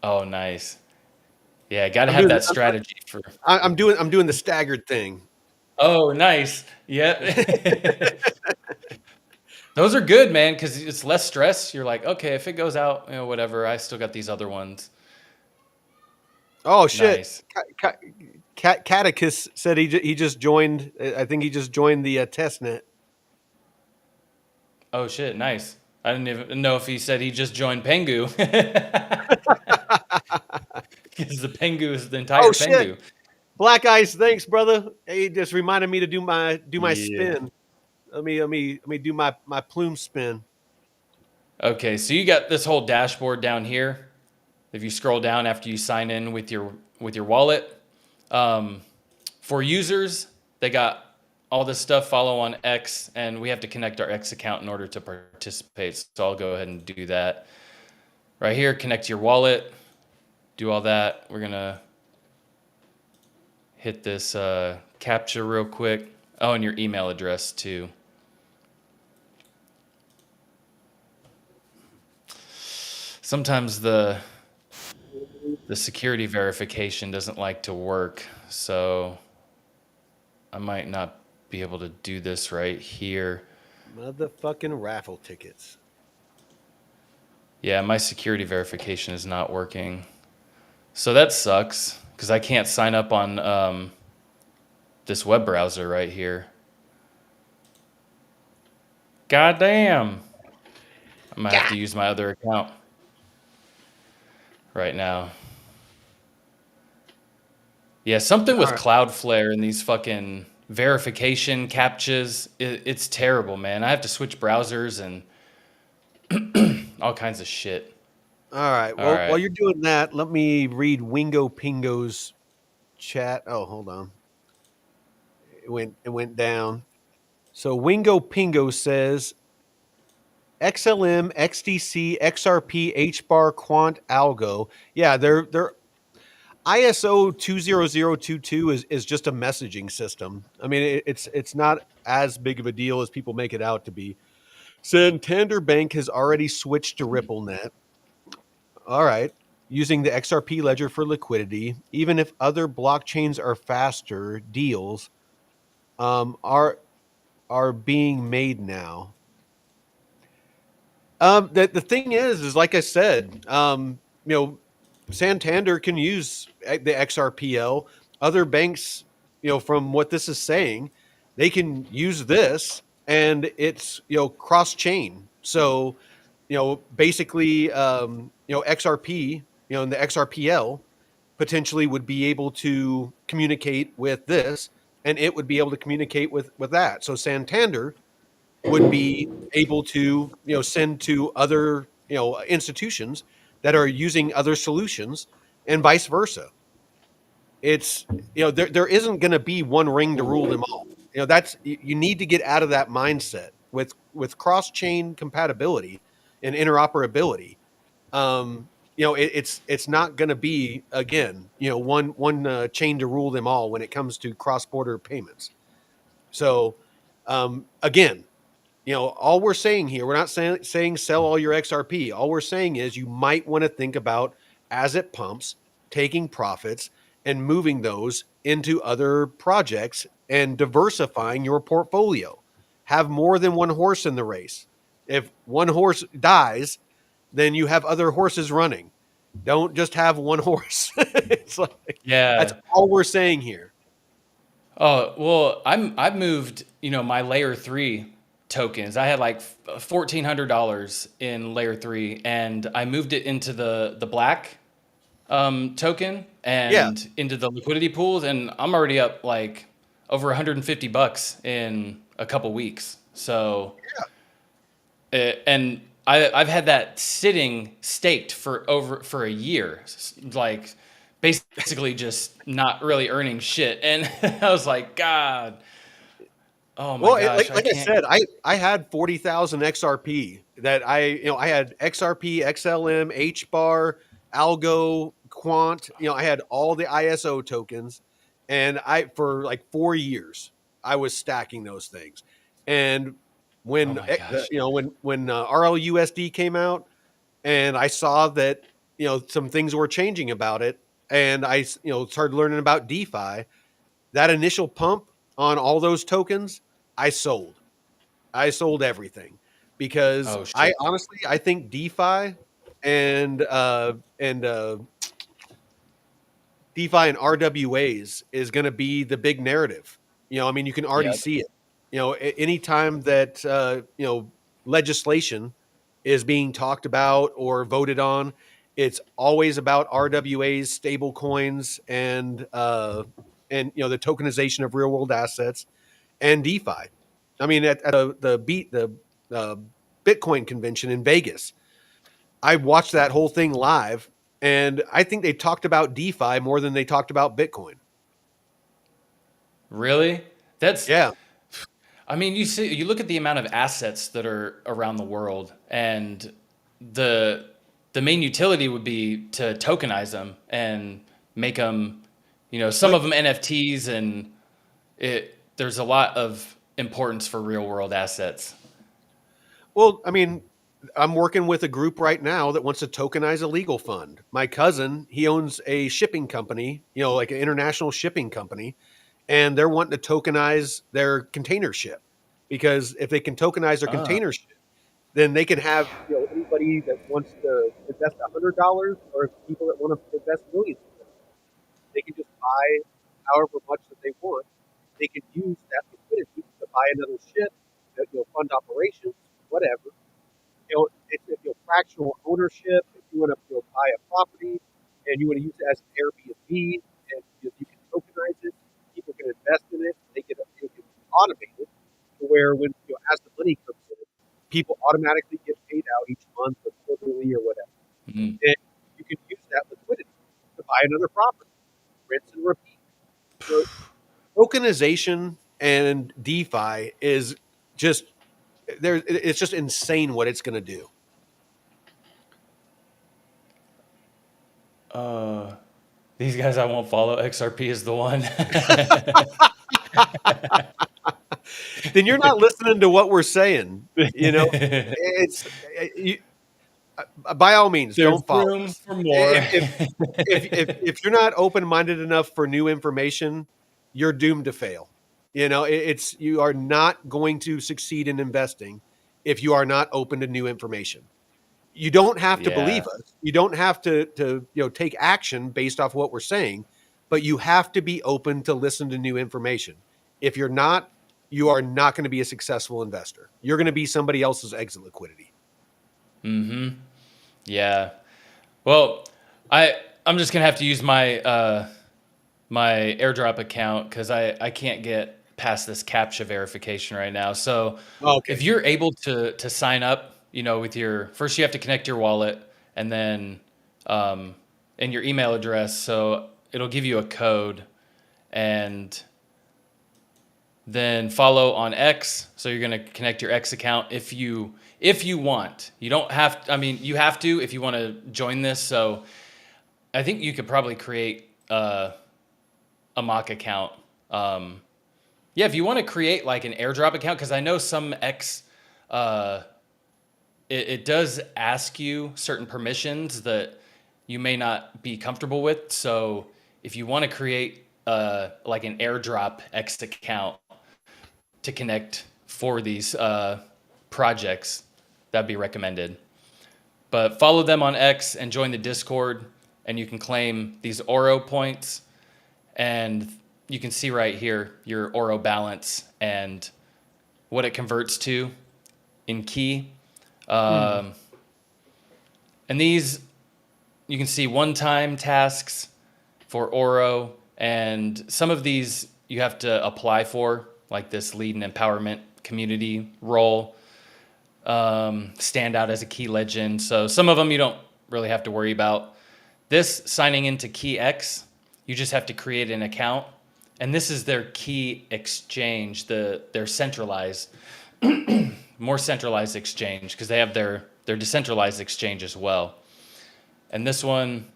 Speaker 2: oh, nice. Yeah, got to
Speaker 1: I'm
Speaker 2: have
Speaker 1: doing
Speaker 2: that strategy for.
Speaker 1: I'm doing the staggered thing.
Speaker 2: Oh, nice. Yeah. Those are good, man, because it's less stress. You're like, okay, if it goes out, whatever. I still got these other ones.
Speaker 1: Oh shit!
Speaker 2: Nice.
Speaker 1: Catechus said he just joined. I think he just joined the test net.
Speaker 2: Oh shit, nice. I didn't even know if he said he just joined Pengu, because the Pengu is the
Speaker 1: Oh
Speaker 2: entire
Speaker 1: shit!
Speaker 2: Pengu.
Speaker 1: Black Ice, thanks, brother. He just reminded me to do my
Speaker 2: Yeah.
Speaker 1: spin. Let me do my plume spin.
Speaker 2: Okay, so you got this whole dashboard down here. If you scroll down after you sign in with your wallet, um, for users, they got all this stuff. Follow on X, and we have to connect our X account in order to participate. So I'll go ahead and do that right here. Connect your wallet. Do all that. We're gonna hit this capture real quick. Oh, and your email address too. Sometimes the security verification doesn't like to work, so I might not be able to do this right here.
Speaker 1: Motherfucking raffle tickets.
Speaker 2: Yeah, my security verification is not working. So that sucks because I can't sign up on this web browser right here. God damn. I'm going to have
Speaker 1: God.
Speaker 2: to use my other account right now. Yeah, something
Speaker 1: All
Speaker 2: with
Speaker 1: right.
Speaker 2: Cloudflare and these fucking verification captchas, it's terrible, man. I have to switch browsers and all kinds of shit.
Speaker 1: All right.
Speaker 2: All
Speaker 1: Well, while
Speaker 2: right.
Speaker 1: you're doing that, let me read Wingo Pingo's chat. Oh, hold on. It went down. So Wingo Pingo says XLM, XDC, XRP, HBAR, Quant, Algo. Yeah, they're ISO 20022 is just a messaging system. I mean, it's not as big of a deal as people make it out to be. Santander Bank has already switched to RippleNet. All right. Using the XRP ledger for liquidity, even if other blockchains are faster, deals um, are are being made now. The thing is like I said, Santander can use the XRPL. Other banks, from what this is saying, they can use this, and it's cross chain. So, basically, XRP, and the XRPL potentially would be able to communicate with this, and it would be able to communicate with that. So Santander would be able to send to other institutions that are using other solutions, and vice versa. It's there isn't going to be one ring to rule them all. That's you need to get out of that mindset with cross chain compatibility and interoperability. It's not going to be, again, one chain to rule them all when it comes to cross border payments. So, again, all we're saying here, we're not saying sell all your XRP. All we're saying is you might want to think about, as it pumps, taking profits and moving those into other projects and diversifying your portfolio. Have more than one horse in the race. If one horse dies, then you have other horses running. Don't just have one horse. It's like, that's
Speaker 2: Yeah.
Speaker 1: all we're saying here.
Speaker 2: Oh, well, I've moved, my layer 3 tokens. I had like $1,400 in layer 3 and I moved it into the black token
Speaker 1: Yeah.
Speaker 2: and into the liquidity pools, and I'm already up like over 150 bucks in a couple weeks. So, and I've had that sitting staked for a year, like basically just not really earning shit. And I was like, God, oh my
Speaker 1: Well,
Speaker 2: gosh, I
Speaker 1: like I
Speaker 2: can't.
Speaker 1: said, I had 40,000 XRP that I had XRP, XLM, HBAR, Algo, Quant. I had all the ISO tokens, and I for like 4 years I was stacking those things. And
Speaker 2: Oh
Speaker 1: when
Speaker 2: my gosh.
Speaker 1: when RLUSD came out, and I saw that some things were changing about it, and I started learning about DeFi. That initial pump on all those tokens, I sold. I sold everything because
Speaker 2: Oh
Speaker 1: I
Speaker 2: shit.
Speaker 1: honestly I think DeFi and DeFi and RWAs is going to be the big narrative. I mean, you can already
Speaker 2: Yep.
Speaker 1: see it. Anytime that legislation is being talked about or voted on, it's always about RWAs, stable coins, and the tokenization of real world assets and DeFi. I mean, at the uh, Bitcoin convention in Vegas, I watched that whole thing live, and I think they talked about DeFi more than they talked about Bitcoin.
Speaker 2: Really? That's
Speaker 1: Yeah.
Speaker 2: I mean, you look at the amount of assets that are around the world, and the the main utility would be to tokenize them and make them, some
Speaker 1: What?
Speaker 2: of them NFTs, and there's a lot of importance for real world assets.
Speaker 1: Well, I mean, I'm working with a group right now that wants to tokenize a legal fund. My cousin, he owns a shipping company, like an international shipping company, and they're wanting to tokenize their container ship. because if they can tokenize their
Speaker 2: Ah.
Speaker 1: container ship, then they can have anybody that wants to invest $100 or people that want to invest millions. They can just buy however much that they want. They can use that liquidity to buy another ship, that fund operations, whatever. It's fractional ownership. If you want to buy a property and you want to use it as an Airbnb, and you can tokenize it, people can invest in it. It can be automated to where when as the money comes in, people automatically get paid out each month or quarterly or whatever.
Speaker 2: Mm.
Speaker 1: And you can use that liquidity to buy another property, rinse and repeat. So tokenization and DeFi is just there. It's just insane what it's going to do.
Speaker 2: These guys I won't follow. XRP is the one.
Speaker 1: Then you're not listening to what we're saying. It's you, by all means,
Speaker 2: There's
Speaker 1: don't follow
Speaker 2: room
Speaker 1: us.
Speaker 2: for more.
Speaker 1: If you're not open minded enough for new information, you're doomed to fail. You are not going to succeed in investing if you are not open to new information. You don't have to
Speaker 2: Yeah.
Speaker 1: believe us. You don't have to take action based off what we're saying, but you have to be open to listen to new information. If you're not, you are not going to be a successful investor. You're going to be somebody else's exit liquidity.
Speaker 2: Mm-hmm. Yeah. Well, I'm just gonna have to use my airdrop account because I can't get past this CAPTCHA verification right now. So if
Speaker 1: Okay.
Speaker 2: you're able to sign up, with your first you have to connect your wallet and then and your email address. So it'll give you a code and then follow on X. So you're gonna connect your X account if you want. You don't have. I mean, you have to if you want to join this. So I think you could probably create a mock account. Yeah, if you want to create like an airdrop account, because I know some X, it does ask you certain permissions that you may not be comfortable with. So if you want to create like an airdrop X account to connect for these projects, that'd be recommended. But follow them on X and join the Discord, and you can claim these Oro points. And you can see right here your Oro balance and what it converts to in Kii.
Speaker 1: Mm.
Speaker 2: And these, you can see one-time tasks for Oro. And some of these you have to apply for, like this lead and empowerment community role. Stand out as a Kii legend. So some of them you don't really have to worry about. This signing into KeyX, you just have to create an account. And this is their Kii exchange, their centralized, more centralized exchange, because they have their decentralized exchange as well. And this one,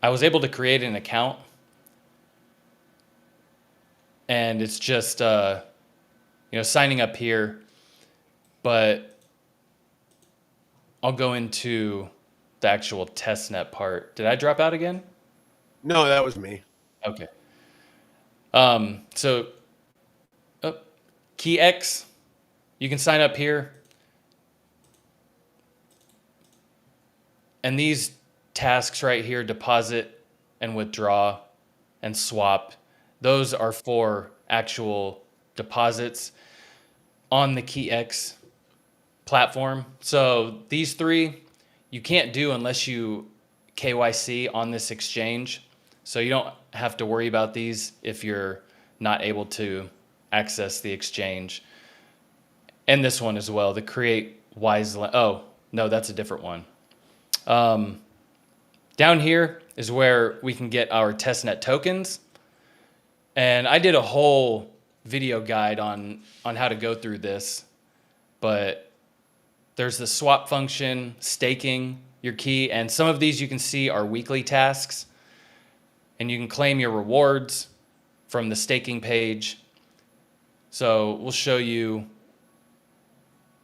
Speaker 2: I was able to create an account, and it's just signing up here. But I'll go into the actual testnet part. Did I drop out again?
Speaker 1: No, that was me.
Speaker 2: Okay. So KeyX, you can sign up here. And these tasks right here, deposit and withdraw and swap, those are for actual deposits on the KeyX platform. So these three you can't do unless you KYC on this exchange. So you don't have to worry about these if you're not able to access the exchange. And this one as well, the create wise. Oh, no, that's a different one. Down here is where we can get our testnet tokens. And I did a whole video guide on how to go through this. But there's the swap function, staking your Kii, and some of these you can see are weekly tasks. And you can claim your rewards from the staking page. So we'll show you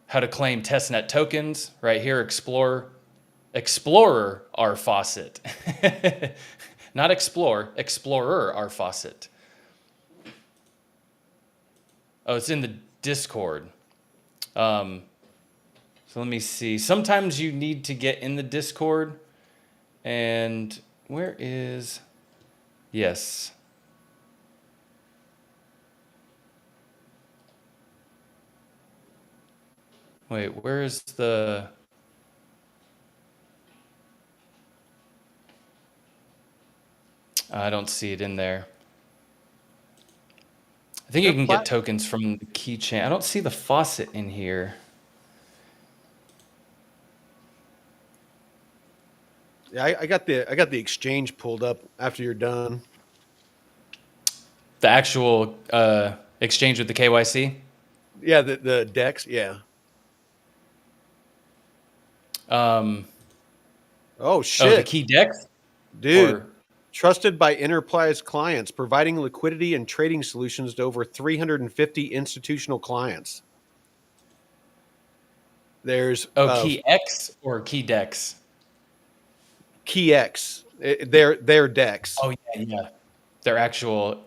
Speaker 2: how to claim testnet tokens right here. Explorer our faucet. Not explore, Explorer our faucet. Oh, it's in the Discord. So let me see. Sometimes you need to get in the Discord. And where is... Yes. Wait, where is the... I don't see it in there. I think you
Speaker 1: Their
Speaker 2: can get
Speaker 1: plat-
Speaker 2: tokens from the Kii Chain. I don't see the faucet in here.
Speaker 1: Yeah, I got the exchange pulled up after you're done.
Speaker 2: The actual exchange with the KYC.
Speaker 1: Yeah, the Dex. Yeah.
Speaker 2: Um,
Speaker 1: Oh
Speaker 2: oh, the
Speaker 1: shit,
Speaker 2: Key Dex?
Speaker 1: dude.
Speaker 2: Or,
Speaker 1: Trusted by enterprise clients, providing liquidity and trading solutions to over 350 institutional clients. There's
Speaker 2: oh, Key X or Key Dex?
Speaker 1: KeyX, their Dex.
Speaker 2: Oh, yeah, yeah. Their actual,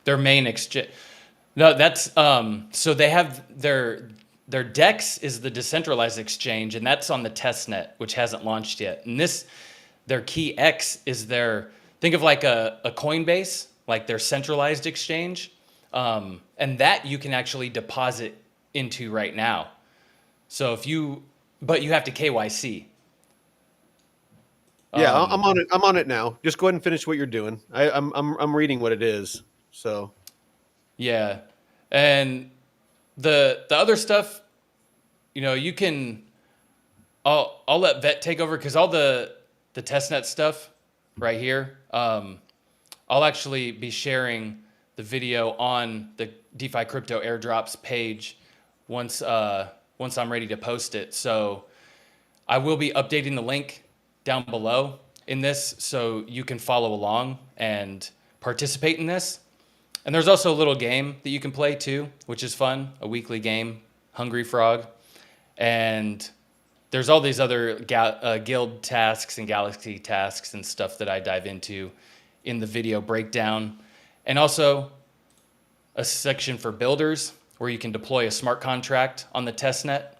Speaker 2: their main exchange. No, that's, so they have their Dex is the decentralized exchange, and that's on the testnet, which hasn't launched yet. And this, their Key X is their, think of like a Coinbase, like their centralized exchange. And that you can actually deposit into right now. So if you, but you have to KYC.
Speaker 1: Yeah,
Speaker 2: Um,
Speaker 1: I'm on it. I'm on it now. Just go ahead and finish what you're doing. I'm reading what it is. So
Speaker 2: yeah. And the other stuff, you know, you can, I'll let Vet take over because all the testnet stuff right here, I'll actually be sharing the video on the DeFi Crypto Airdrops page once once I'm ready to post it. So I will be updating the link down below in this so you can follow along and participate in this. And there's also a little game that you can play too, which is fun, a weekly game, Hungry Frog. And there's all these other guild tasks and galaxy tasks and stuff that I dive into in the video breakdown. And also a section for builders where you can deploy a smart contract on the testnet,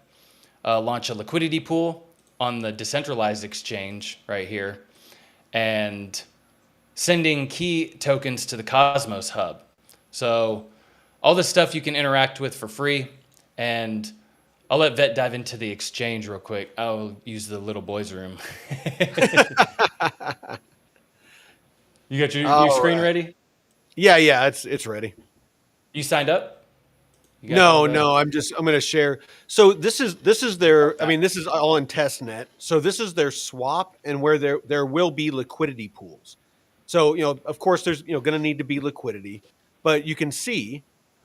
Speaker 2: launch a liquidity pool on the decentralized exchange right here, and sending key tokens to the Cosmos hub. So all this stuff you can interact with for free. And I'll let Vet dive into the exchange real quick. I'll use the little boys room. You got your
Speaker 1: all
Speaker 2: screen
Speaker 1: right.
Speaker 2: ready?
Speaker 1: Yeah, it's ready.
Speaker 2: You signed up? You got all
Speaker 1: No,
Speaker 2: the...
Speaker 1: no, I'm going to share. So this is their. I mean, this is all in testnet. So this is their swap, and where there will be liquidity pools. So of course, there's going to need to be liquidity, but you can see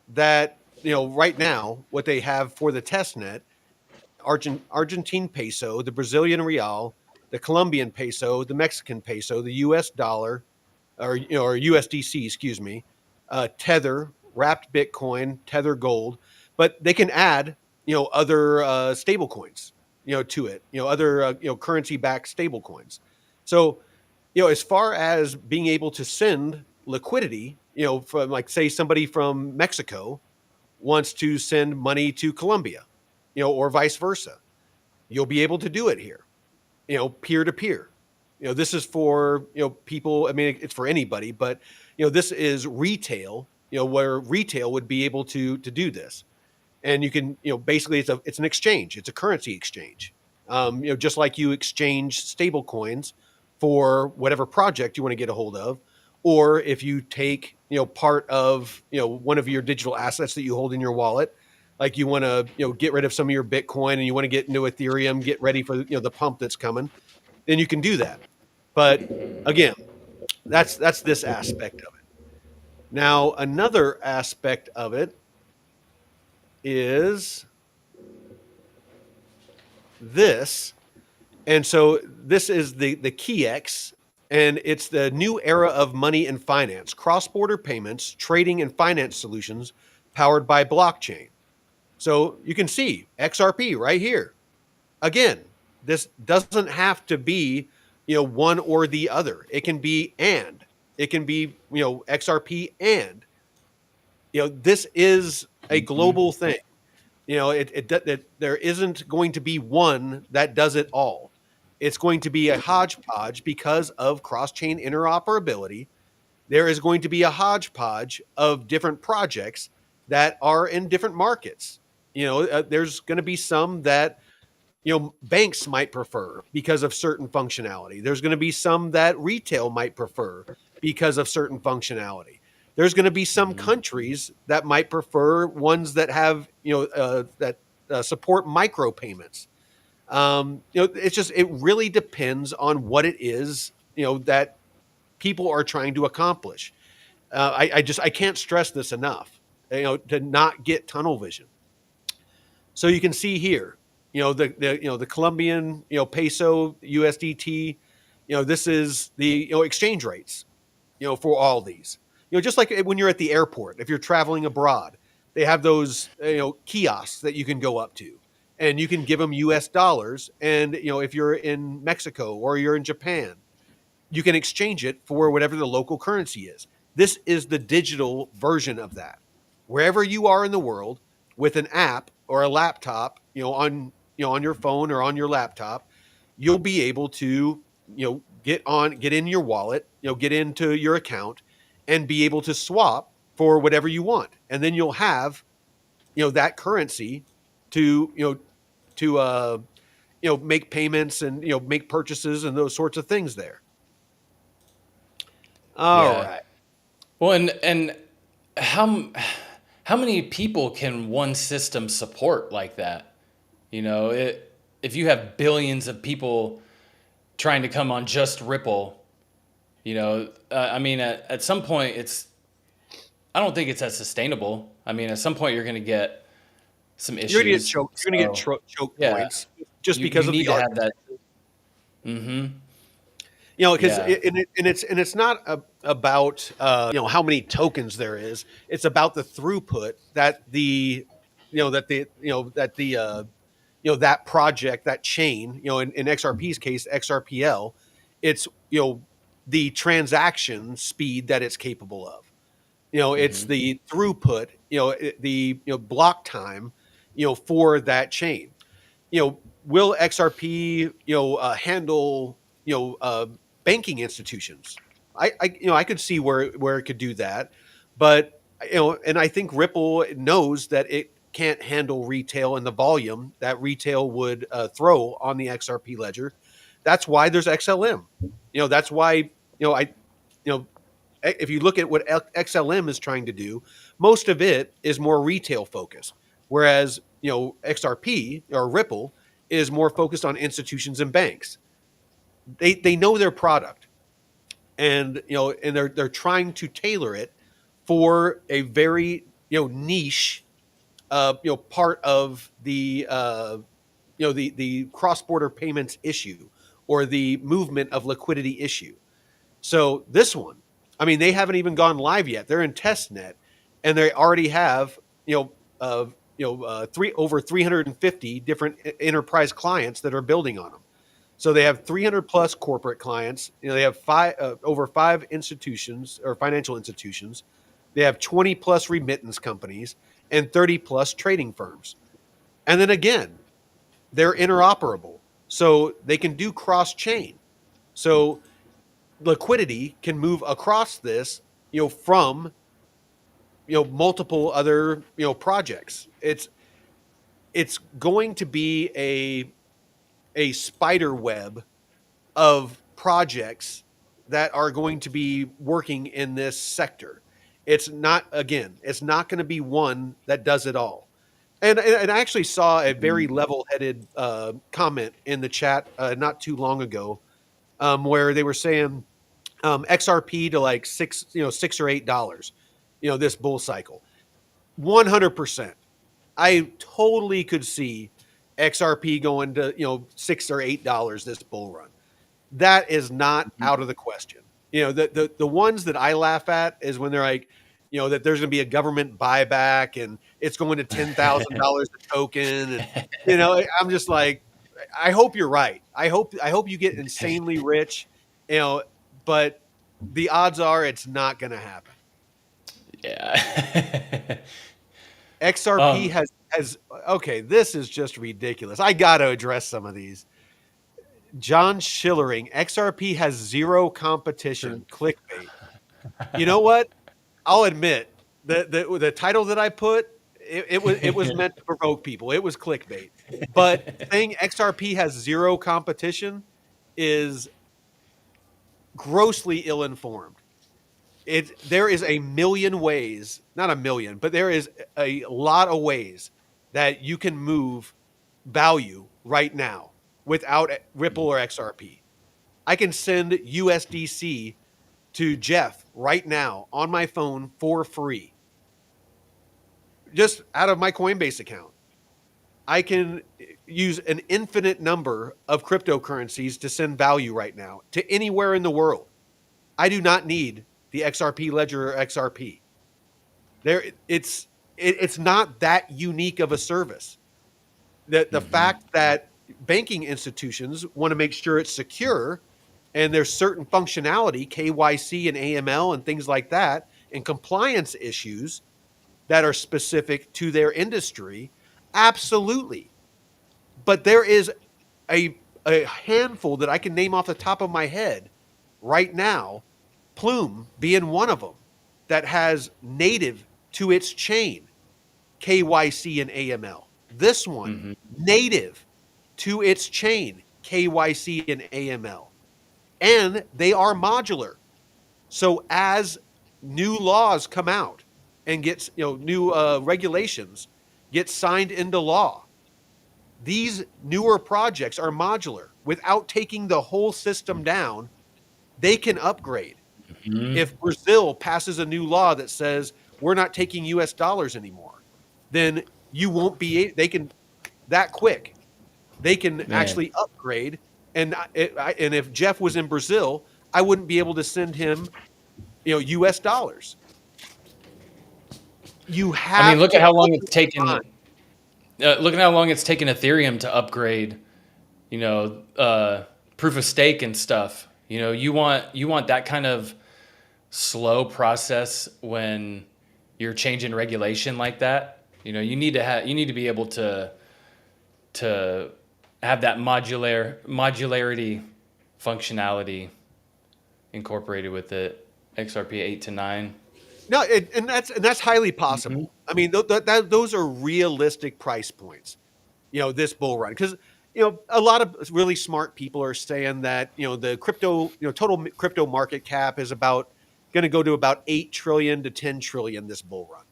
Speaker 1: that right now what they have for the testnet: Argentine peso, the Brazilian real, the Colombian peso, the Mexican peso, the U.S. dollar, or USDC, excuse me, Tether, wrapped Bitcoin, Tether Gold, but they can add other stable coins to it, other currency backed stable coins. So as far as being able to send liquidity, from, like, say, somebody from Mexico wants to send money to Colombia, or vice versa, you'll be able to do it here, peer to peer. This is for, people. I mean, it's for anybody, but, this is retail, where retail would be able to do this. And you can, basically it's an exchange. It's a currency exchange. Just like you exchange stable coins for whatever project you want to get a hold of, or if you take, part of, one of your digital assets that you hold in your wallet, like you want to, get rid of some of your Bitcoin and you want to get into Ethereum, get ready for, the pump that's coming, then you can do that. But again, that's this aspect of it. Now, another aspect of it is this. And so this is the KeyX, and it's the new era of money and finance, cross-border payments, trading, and finance solutions powered by blockchain. So you can see XRP right here. Again, this doesn't have to be, one or the other. It can be and. It can be, XRP and. This is a
Speaker 2: Mhm.
Speaker 1: global thing. There isn't going to be one that does it all. It's going to be a hodgepodge because of cross-chain interoperability. There is going to be a hodgepodge of different projects that are in different markets. There's going to be some that banks might prefer because of certain functionality. There's going to be some that retail might prefer because of certain functionality. There's going to be some
Speaker 2: Mhm.
Speaker 1: countries that might prefer ones that have that support micropayments. It really depends on what it is that people are trying to accomplish. I can't stress this enough. To not get tunnel vision. So you can see here, the Colombian peso USDT. This is the exchange rates. For all these. Just like when you're at the airport, if you're traveling abroad, they have those kiosks that you can go up to, and you can give them U.S. dollars. And if you're in Mexico or you're in Japan, you can exchange it for whatever the local currency is. This is the digital version of that. Wherever you are in the world, with an app or a laptop, on your phone or on your laptop, you'll be able to, get in your wallet, get into your account and be able to swap for whatever you want. And then you'll have, that currency to, make payments and, make purchases and those sorts of things there. All
Speaker 2: Yeah.
Speaker 1: right.
Speaker 2: Well, and how how many people can one system support like that? If you have billions of people trying to come on just Ripple, I mean, at some point, I don't think it's as sustainable. I mean, at some point, you're going to get some
Speaker 1: You're gonna get
Speaker 2: issues.
Speaker 1: choke. You're gonna get
Speaker 2: So,
Speaker 1: choke
Speaker 2: yeah,
Speaker 1: points just
Speaker 2: you
Speaker 1: because of
Speaker 2: need
Speaker 1: the
Speaker 2: to have that.
Speaker 1: architecture.
Speaker 2: Mm-hmm.
Speaker 1: Because
Speaker 2: Yeah.
Speaker 1: it's not about how many tokens there is. It's about the throughput that the that the that the that project, that chain, in XRP's case, XRPL, it's the transaction speed that it's capable of. It's
Speaker 2: Mm-hmm.
Speaker 1: the throughput, the block time, for that chain. Will XRP, handle, banking institutions? I could see where it could do that, but and I think Ripple knows that it can't handle retail and the volume that retail would throw on the XRP ledger. That's why there's XLM. That's why you know if you look at what XLM is trying to do, most of it is more retail focused, whereas XRP or Ripple is more focused on institutions and banks. They know their product, and they're trying to tailor it for a very niche part of the the cross border payments issue or the movement of liquidity issue. So this one, I mean, they haven't even gone live yet. They're in testnet, and they already have three over 350 different enterprise clients that are building on them. So they have 300 plus corporate clients. They have over five institutions or financial institutions. They have 20 plus remittance companies and 30 plus trading firms. And then again, they're interoperable, so they can do cross chain. So liquidity can move across this, from multiple other projects. It's going to be a spider web of projects that are going to be working in this sector. It's not going to be one that does it all. And I actually saw a very level-headed comment in the chat not too long ago, where they were saying XRP to like $6 or $8, this bull cycle. 100%. I totally could see XRP going to, $6 or $8 this bull run. That is not
Speaker 2: Mm-hmm.
Speaker 1: out of the question. The ones that I laugh at is when they're like, that there's going to be a government buyback and it's going to $10,000 a token, and I'm just like, I hope you're right. I hope you get insanely rich, you know, but the odds are it's not going to happen.
Speaker 2: Yeah.
Speaker 1: XRP
Speaker 2: um,
Speaker 1: has okay, this is just ridiculous. I got to address some of these. John Schillering, XRP has zero competition. Clickbait. You know what? I'll admit the title that I put it was meant to provoke people. It was clickbait. But saying XRP has zero competition is grossly ill-informed. There is a million ways, not a million, but there is a lot of ways that you can move value right now without Ripple or XRP. I can send USDC to Jeff right now on my phone for free, just out of my Coinbase account. I can use an infinite number of cryptocurrencies to send value right now to anywhere in the world. I do not need the XRP ledger or XRP. There, it's not that unique of a service. The fact that banking institutions want to make sure it's secure and there's certain functionality, KYC and AML and things like that, and compliance issues that are specific to their industry, absolutely. But there is a handful that I can name off the top of my head right now, Plume being one of them, that has native to its chain KYC and AML. This one, native to its chain KYC and AML. And they are modular. So as new laws come out and gets, new regulations get signed into law, these newer projects are modular. Without taking the whole system down, they can upgrade. If Brazil passes a new law that says we're not taking US dollars anymore, then you won't be, they can, that quick, they can
Speaker 2: man.
Speaker 1: actually upgrade. And if Jeff was in Brazil, I wouldn't be able to send him, US dollars. You
Speaker 2: I mean,
Speaker 1: have
Speaker 2: look
Speaker 1: to
Speaker 2: at how long
Speaker 1: open
Speaker 2: it's
Speaker 1: your mind.
Speaker 2: taken. Look at how long it's taken Ethereum to upgrade. Proof of stake and stuff. You want that kind of slow process when you're changing regulation like that. You need to be able to have that modularity functionality incorporated with it. XRP 8 to 9.
Speaker 1: No, and that's highly possible. I mean, those are realistic price points. This bull run, because a lot of really smart people are saying that the crypto, total crypto market cap is about going to go to about 8 trillion to 10 trillion this bull run.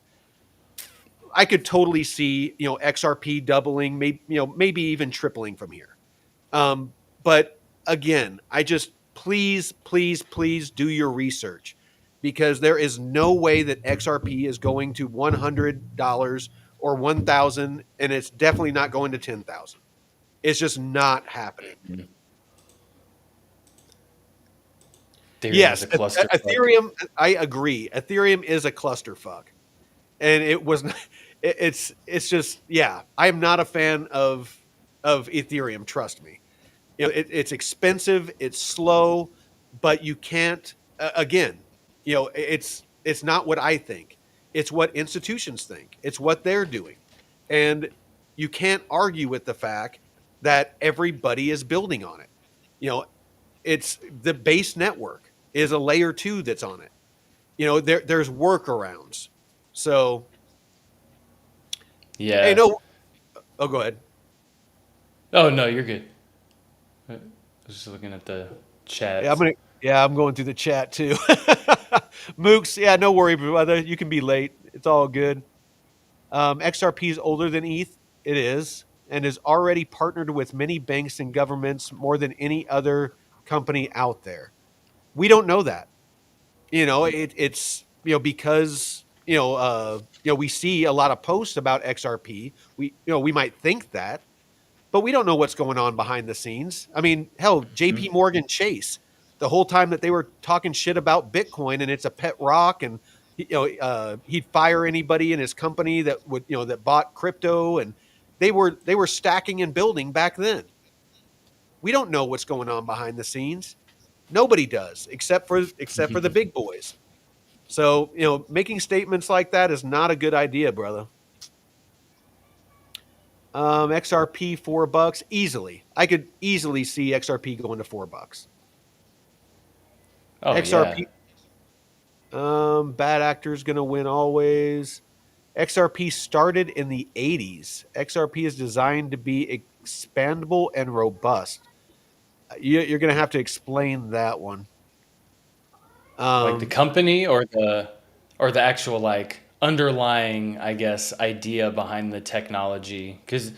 Speaker 1: I could totally see XRP doubling, maybe even tripling from here. But again, I just please, please, please do your research, because there is no way that XRP is going to $100 or 1,000, and it's definitely not going to 10,000. It's just not happening.
Speaker 2: Ethereum is
Speaker 1: Yes,
Speaker 2: a clusterfuck.
Speaker 1: Ethereum. I agree. Ethereum is a clusterfuck, and it was. It's just, yeah. I am not a fan of Ethereum. Trust me. It's expensive. It's slow, but you can't. Again, it's not what I think. It's what institutions think. It's what they're doing, and you can't argue with the fact that everybody is building on it. It's the base network is a layer 2 that's on it. There's workarounds. So, hey,
Speaker 2: Yeah.
Speaker 1: no. Oh, go ahead.
Speaker 2: Oh no, you're good. I was just looking at the
Speaker 1: Yeah,
Speaker 2: chats.
Speaker 1: I'm going through the chat too. Mooks, yeah, no worry, brother. You can be late. It's all good. XRP is older than ETH. It is, and is already partnered with many banks and governments more than any other company out there. We don't know that. It's because we see a lot of posts about XRP. We might think that, but we don't know what's going on behind the scenes. I mean, hell, JP Morgan Chase, the whole time that they were talking shit about Bitcoin and it's a pet rock, and he'd fire anybody in his company that would that bought crypto, and they were stacking and building back then. We don't know what's going on behind the scenes. Nobody does, except for the big boys. So, making statements like that is not a good idea, brother. XRP $4 easily. I could easily see XRP going to $4.
Speaker 2: Oh yeah.
Speaker 1: XRP, bad actors gonna win always. XRP started in the 80s. XRP is designed to be expandable and robust. You're gonna have to explain that one.
Speaker 2: Like the
Speaker 1: Um,
Speaker 2: company or the actual like underlying, I guess, idea behind the technology. Because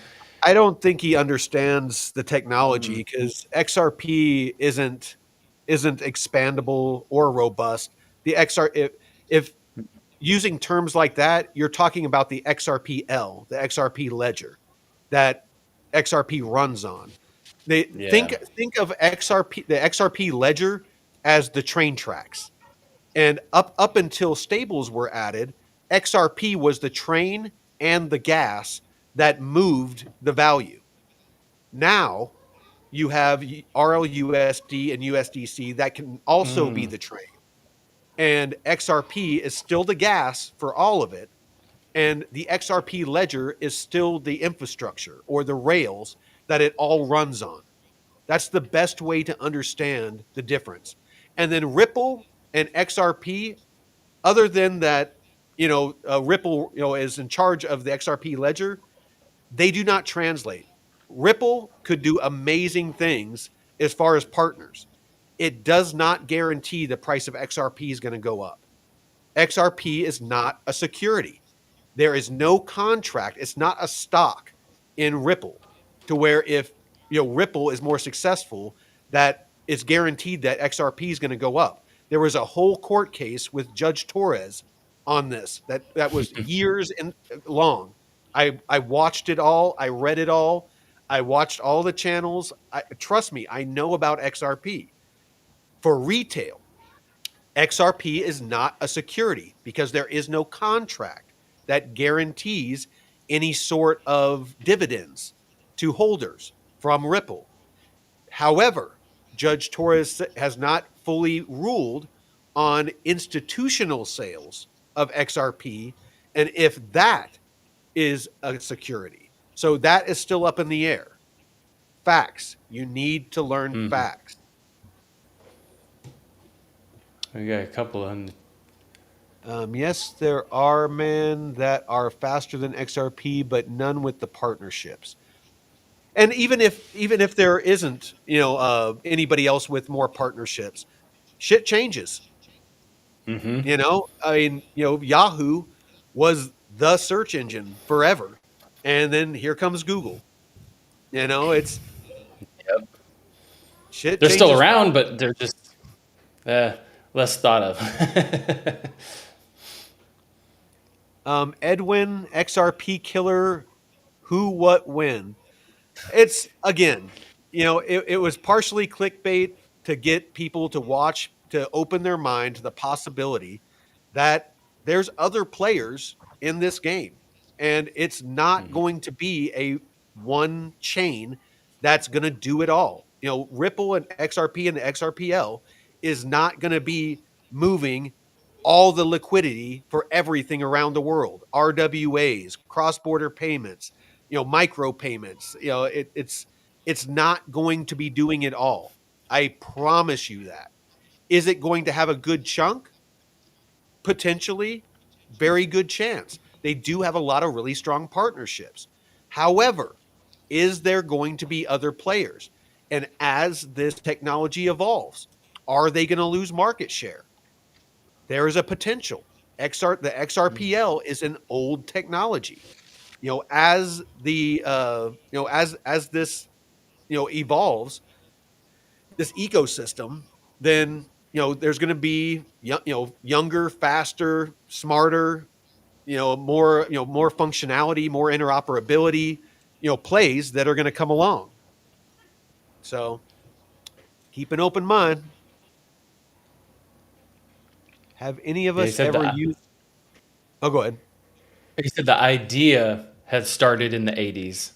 Speaker 1: I don't think he understands the
Speaker 2: mm,
Speaker 1: technology because XRP isn't expandable or robust. The XR if using terms like that, you're talking about the XRPL, the XRP ledger that XRP runs on. They
Speaker 2: yeah.
Speaker 1: think of XRP the XRP ledger as the train tracks. And up until stables were added, XRP was the train and the gas that moved the value. Now you have RLUSD and USDC that can also be
Speaker 2: Mm,
Speaker 1: the train. And XRP is still the gas for all of it. And the XRP ledger is still the infrastructure or the rails that it all runs on. That's the best way to understand the difference. And then Ripple and XRP, other than that, Ripple, is in charge of the XRP ledger, they do not translate. Ripple could do amazing things as far as partners. It does not guarantee the price of XRP is going to go up. XRP is not a security. There is no contract. It's not a stock in Ripple to where if Ripple is more successful, that it's guaranteed that XRP is going to go up. There was a whole court case with Judge Torres on this that was years in long. I watched it all. I read it all. I watched all the channels. Trust me, I know about XRP. For retail, XRP is not a security because there is no contract that guarantees any sort of dividends to holders from Ripple. However, Judge Torres has not fully ruled on institutional sales of XRP and if that is a security. So that is still up in the air. Facts. You need to learn
Speaker 2: mhm.
Speaker 1: facts.
Speaker 2: We got a couple of
Speaker 1: Yes, there are men that are faster than XRP, but none with the partnerships. And even if there isn't, anybody else with more partnerships, shit changes.
Speaker 2: mm-hmm.
Speaker 1: I mean, Yahoo was the search engine forever, and then here comes Google. It's
Speaker 2: Yep.
Speaker 1: shit
Speaker 2: They're still
Speaker 1: changes
Speaker 2: around,
Speaker 1: fast.
Speaker 2: but they're just less thought of.
Speaker 1: Edwin XRP killer, who, what, when? It's again, it was partially clickbait to get people to watch, to open their mind to the possibility that there's other players in this game. And it's not
Speaker 2: Mhm.
Speaker 1: going to be a one chain that's going to do it all. Ripple and XRP and the XRPL is not going to be moving all the liquidity for everything around the world. RWAs, cross-border payments, micro payments. It's not going to be doing it all. I promise you that. Is it going to have a good chunk? Potentially, very good chance. They do have a lot of really strong partnerships. However, is there going to be other players? And as this technology evolves, are they going to lose market share? There is a potential. The XRPL is an old technology. As the as this evolves, this ecosystem, then there's going to be younger, faster, smarter, more functionality, more interoperability, plays that are going to come along. So keep an open mind. Have any of
Speaker 2: Yeah,
Speaker 1: us ever used? Oh, go ahead.
Speaker 2: he said the idea had started in the 80s.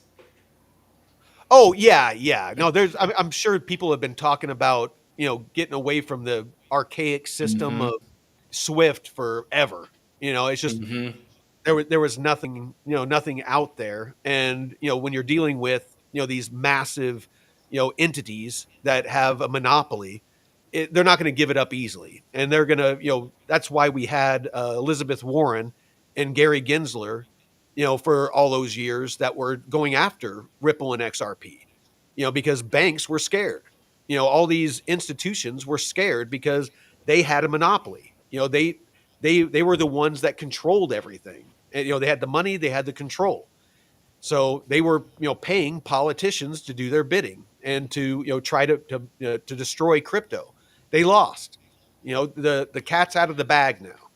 Speaker 1: Oh yeah, yeah. No, I'm sure people have been talking about getting away from the archaic system
Speaker 2: Mm-hmm.
Speaker 1: of Swift forever. It's just
Speaker 2: Mm-hmm.
Speaker 1: there was nothing, nothing out there. And when you're dealing with these massive entities that have a monopoly, they're not going to give it up easily. And they're going to, that's why we had Elizabeth Warren and Gary Gensler, for all those years that were going after Ripple and XRP, because banks were scared. All these institutions were scared because they had a monopoly. They were the ones that controlled everything. And, they had the money, they had the control. So they were, paying politicians to do their bidding and to, try to destroy crypto. They lost. The cat's out of the bag now.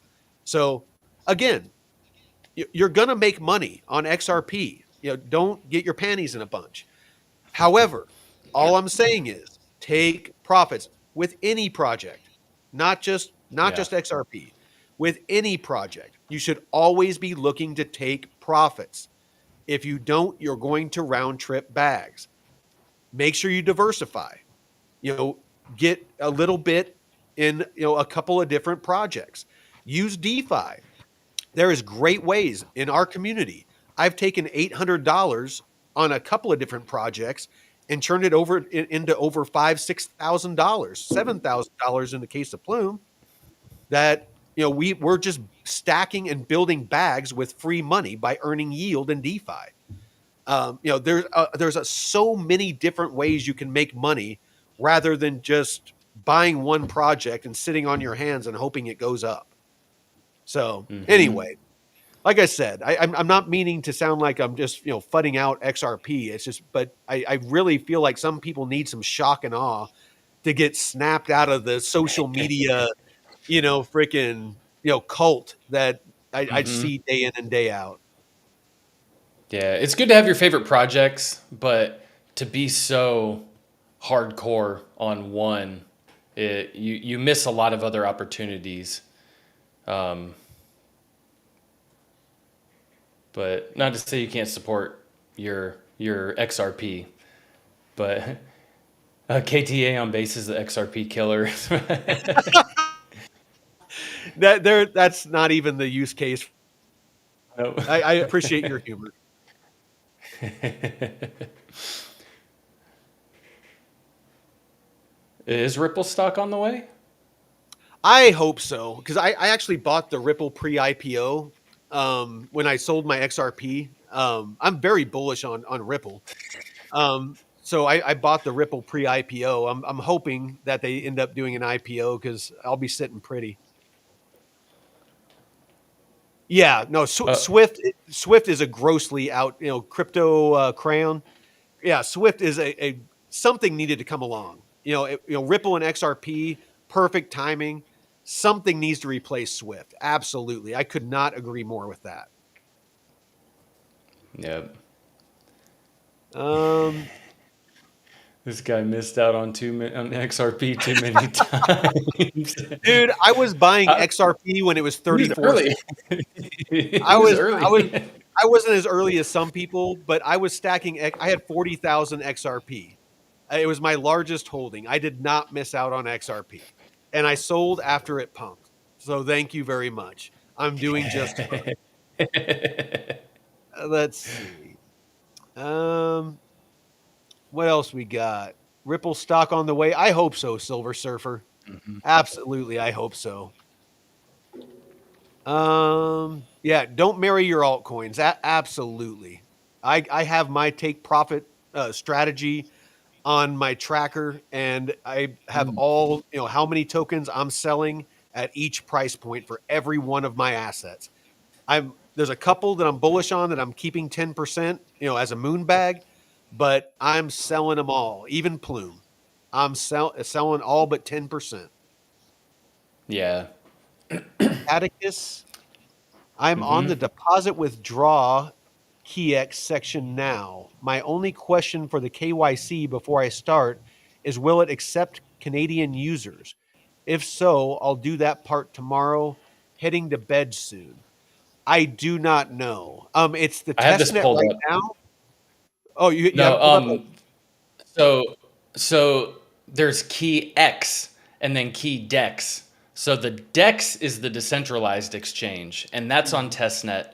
Speaker 1: So again, you're going to make money on XRP. Don't get your panties in a bunch. However, all I'm saying is take profits with any project, not just
Speaker 2: Yeah.
Speaker 1: XRP. With any project, you should always be looking to take profits. If you don't, you're going to round trip bags. Make sure you diversify. You know, get a little bit in, a couple of different projects. Use DeFi. There is great ways in our community. I've taken $800 on a couple of different projects and turned it over into over $5,000, $6,000, $7,000 in the case of Plume. That we're just stacking and building bags with free money by earning yield in DeFi. There's so many different ways you can make money rather than just buying one project and sitting on your hands and hoping it goes up. So
Speaker 2: Mm-hmm.
Speaker 1: anyway, like I said, I'm not meaning to sound like I'm just fudding out XRP. It's just, but I really feel like some people need some shock and awe to get snapped out of the social media, freaking cult that I
Speaker 2: Mm-hmm.
Speaker 1: see day in and day out.
Speaker 2: Yeah, it's good to have your favorite projects, but to be so hardcore on one, you miss a lot of other opportunities. Um, but not to say you can't support your XRP, but KTA on base is the XRP killer.
Speaker 1: That's not even the use case.
Speaker 2: No.
Speaker 1: I appreciate your humor.
Speaker 2: Is Ripple stock on the way?
Speaker 1: I hope so because I actually bought the Ripple pre-IPO when I sold my XRP. I'm very bullish on Ripple. So I bought the Ripple pre-IPO. I'm hoping that they end up doing an IPO because I'll be sitting pretty. Yeah, no,
Speaker 2: Uh,
Speaker 1: Swift is a grossly out, crypto crayon. Yeah, Swift is a something needed to come along. Ripple and XRP, perfect timing. Something needs to replace Swift. Absolutely, I could not agree more with that.
Speaker 2: yeah.
Speaker 1: Um,
Speaker 2: This guy missed out on on XRP too many times.
Speaker 1: dude, I was buying
Speaker 2: I,
Speaker 1: XRP when it was
Speaker 2: he was
Speaker 1: 34
Speaker 2: early.
Speaker 1: cents.
Speaker 2: He
Speaker 1: I
Speaker 2: was
Speaker 1: was I was
Speaker 2: early.
Speaker 1: I wasn't as early as some people, but I was stacking. I had 40,000 XRP. It was my largest holding. I did not miss out on XRP, and I sold after it pumped. So thank you very much. I'm doing just fine. Let's see. Um, what else we got? Ripple stock on the way. I hope so, Silver Surfer.
Speaker 2: Mhm.
Speaker 1: Absolutely, I hope so. Yeah, don't marry your altcoins. Absolutely. I have my take profit strategy on my tracker, and I have
Speaker 2: Mm.
Speaker 1: all, how many tokens I'm selling at each price point for every one of my assets. There's a couple that I'm bullish on that I'm keeping 10%, as a moon bag, but I'm selling them all, even Plume. I'm selling all but 10%.
Speaker 2: Yeah.
Speaker 1: Atticus, I'm on
Speaker 2: Hmm.
Speaker 1: the deposit withdraw KeyX section now. My only question for the KYC before I start is will it accept Canadian users? If so, I'll do that part tomorrow, heading to bed soon. I do not know. It's the
Speaker 2: I have this
Speaker 1: test net
Speaker 2: pulled
Speaker 1: right
Speaker 2: up.
Speaker 1: now. Oh, you have
Speaker 2: No,
Speaker 1: it pulled up?
Speaker 2: so there's key X and then key Dex. So the DEX is the decentralized exchange, and that's on
Speaker 1: Mhm.
Speaker 2: testnet.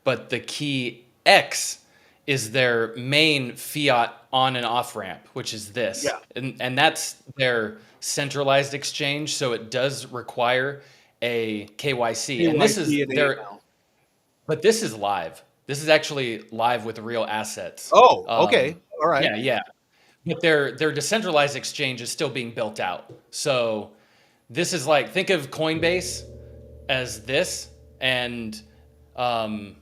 Speaker 2: But the Key X is their main fiat on and off ramp, which is this.
Speaker 1: Yeah.
Speaker 2: And that's their centralized exchange. So it does require a KYC. And this is
Speaker 1: KYC and
Speaker 2: their,
Speaker 1: AML.
Speaker 2: but this is live. This is actually live with real assets.
Speaker 1: Oh, okay. All right.
Speaker 2: Yeah, yeah. But their decentralized exchange is still being built out. So this is like, think of Coinbase as this, and um,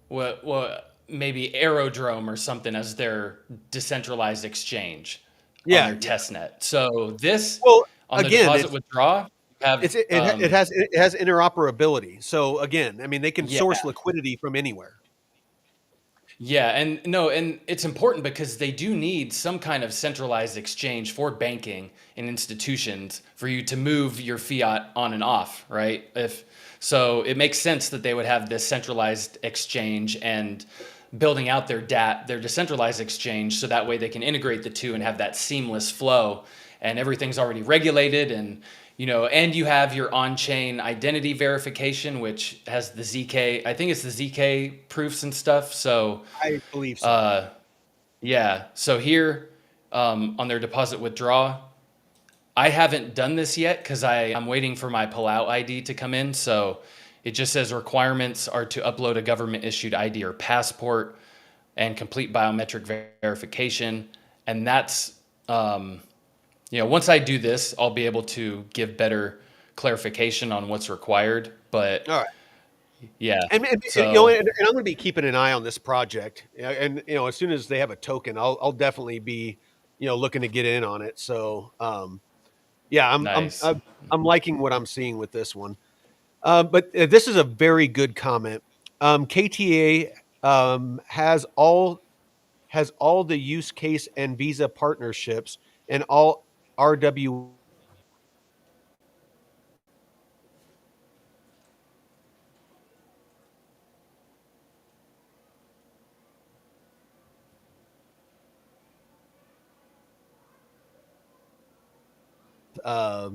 Speaker 2: what maybe Aerodrome or something as their decentralized exchange on
Speaker 1: Yeah,
Speaker 2: their
Speaker 1: yeah.
Speaker 2: test net. So this
Speaker 1: Well,
Speaker 2: on the
Speaker 1: again,
Speaker 2: deposit withdraw have
Speaker 1: it has interoperability. So again, I mean, they can
Speaker 2: yeah.
Speaker 1: source liquidity from anywhere.
Speaker 2: Yeah, and no, and it's important because they do need some kind of centralized exchange for banking and institutions for you to move your fiat on and off, right? If so, it makes sense that they would have this centralized exchange and building out their decentralized exchange so that way they can integrate the two and have that seamless flow and everything's already regulated and and you have your on-chain identity verification, which has the ZK. I think it's the ZK proofs and stuff. So,
Speaker 1: I believe so.
Speaker 2: uh, yeah. So here, on their deposit withdraw, I haven't done this yet because I'm waiting for my Palau ID to come in. So it just says requirements are to upload a government issued ID or passport and complete biometric verification. And that's, once I do this, I'll be able to give better clarification on what's required. But
Speaker 1: All right.
Speaker 2: yeah,
Speaker 1: And
Speaker 2: so
Speaker 1: I'm going to be keeping an eye on this project. And as soon as they have a token, I'll definitely be looking to get in on it. So yeah,
Speaker 2: nice.
Speaker 1: I'm liking what I'm seeing with this one. But this is a very good comment. KTA has all the use case and Visa partnerships and all RW. Uh,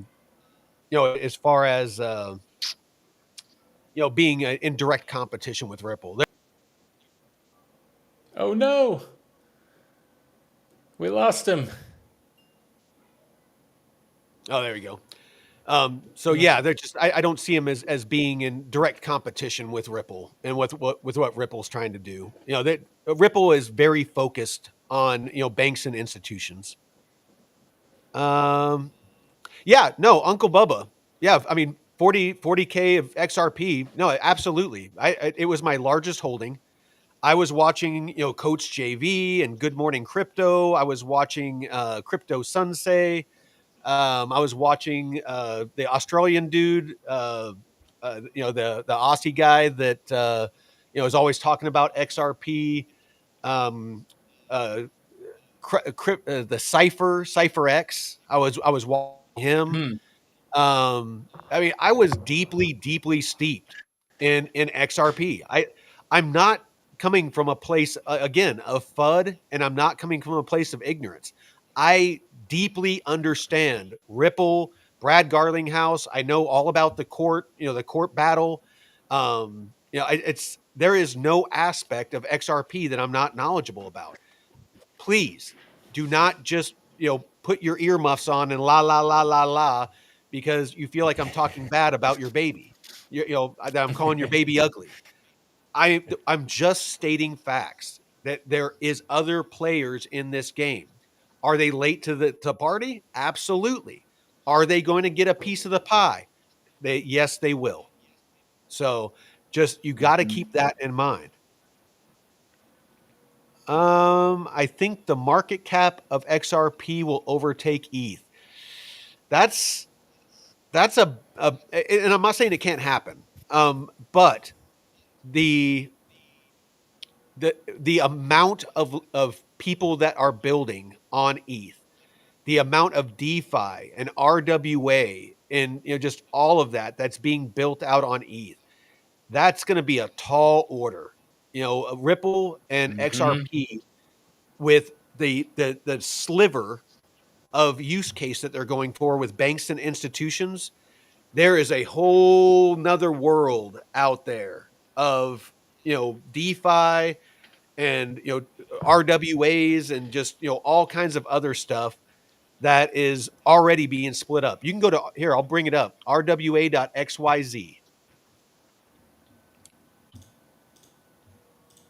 Speaker 1: as far as being in direct competition with Ripple.
Speaker 2: Oh no, we lost him.
Speaker 1: Oh, there we go. So yeah, they're just I don't see them as being in direct competition with Ripple and with what Ripple's trying to do. That Ripple is very focused on banks and institutions. Um, yeah, no, Uncle Bubba. Yeah, I mean 40K of XRP. No, absolutely. It was my largest holding. I was watching Coach JV and Good Morning Crypto. I was watching Crypto Sunsay. I was watching the Australian dude, the Aussie guy that is always talking about XRP. Um, uh, the Cipher X. I was watching him.
Speaker 2: Hmm.
Speaker 1: I mean, I was deeply steeped in XRP. I'm not coming from a place again of FUD, and I'm not coming from a place of ignorance. I deeply understand Ripple, Brad Garlinghouse. I know all about the court battle. It's there is no aspect of XRP that I'm not knowledgeable about. Please do not just put your earmuffs on and la la la la la because you feel like I'm talking bad about your baby. That I'm calling your baby ugly. I'm just stating facts that there is other players in this game. Are they late to the party? Absolutely. Are they going to get a piece of the pie? Yes, they will. So just you got to keep that in mind. I think the market cap of XRP will overtake ETH. That's and I'm not saying it can't happen. But the the amount of people that are building on ETH, the amount of DeFi and RWA and just all of that's being built out on ETH, that's going to be a tall order. Ripple and
Speaker 2: Hmm.
Speaker 1: XRP with the sliver of use case that they're going for with banks and institutions, there is a whole nother world out there of, DeFi and, RWAs and just, all kinds of other stuff that is already being split up. You can go to here, I'll bring it up, rwa.xyz.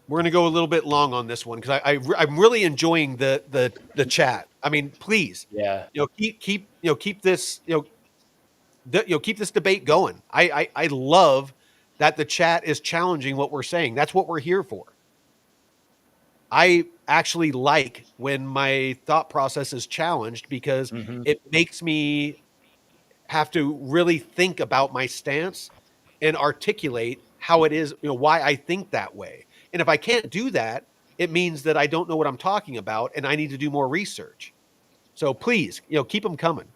Speaker 1: We're going to go a little bit long on this one because I'm really enjoying the chat. I mean, please,
Speaker 2: Yeah.
Speaker 1: keep this, keep this debate going. I love that the chat is challenging what we're saying. That's what we're here for. I actually like when my thought process is challenged because
Speaker 2: Mm-hmm.
Speaker 1: it makes me have to really think about my stance and articulate how it is, why I think that way. And if I can't do that, it means that I don't know what I'm talking about and I need to do more research. So please, keep them coming.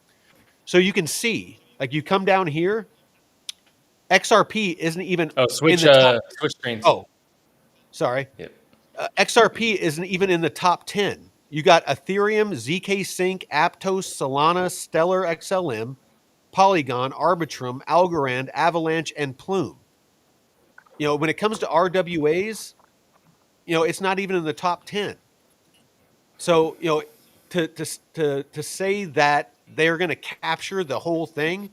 Speaker 1: So you can see, like you come down here, XRP isn't even
Speaker 2: Oh,
Speaker 1: in the top.
Speaker 2: switch screens.
Speaker 1: Oh, sorry.
Speaker 2: Yep.
Speaker 1: XRP isn't even in the top 10. You got Ethereum, ZK Sync, Aptos, Solana, Stellar XLM, Polygon, Arbitrum, Algorand, Avalanche, and Plume. When it comes to RWAs, it's not even in the top 10. So, to say that they're going to capture the whole thing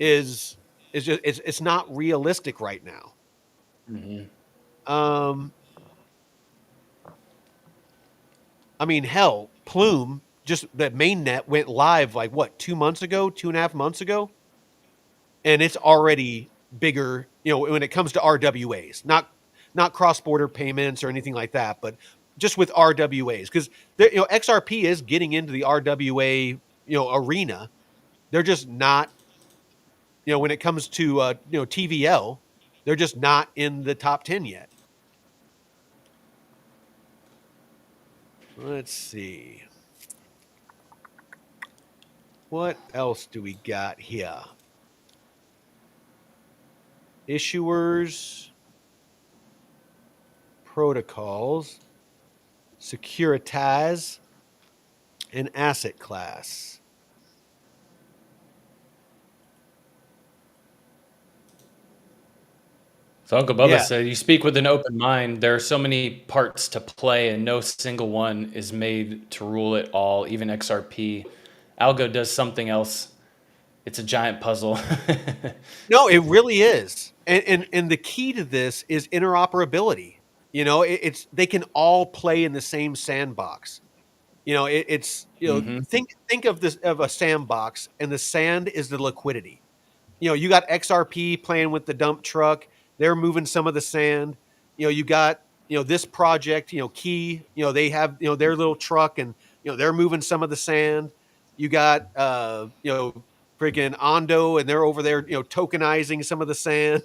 Speaker 1: is just it's not realistic right now.
Speaker 2: Mm-hmm.
Speaker 1: Um, I mean, hell, Plume just the mainnet went live like what 2 months ago, 2.5 months ago, and it's already bigger. When it comes to RWAs, not cross border payments or anything like that, but just with RWAs because XRP is getting into the RWA arena. They're just not when it comes to TVL, they're just not in the top 10 yet. Let's see. What else do we got here? Issuers, protocols, securitize, and asset class.
Speaker 2: So Uncle Bubba
Speaker 1: Yeah.
Speaker 2: said, "You speak with an open mind. There are so many parts to play, and no single one is made to rule it all. Even XRP, Algo does something else. It's a giant puzzle."
Speaker 1: No, it really is. And the key to this is interoperability. It's they can all play in the same sandbox. It's
Speaker 2: Mm-hmm.
Speaker 1: think of this of a sandbox, and the sand is the liquidity. You got XRP playing with the dump truck. They're moving some of the sand. You got, this project, Key, they have, their little truck and, they're moving some of the sand. You got, freaking Ondo and they're over there, tokenizing some of the sand.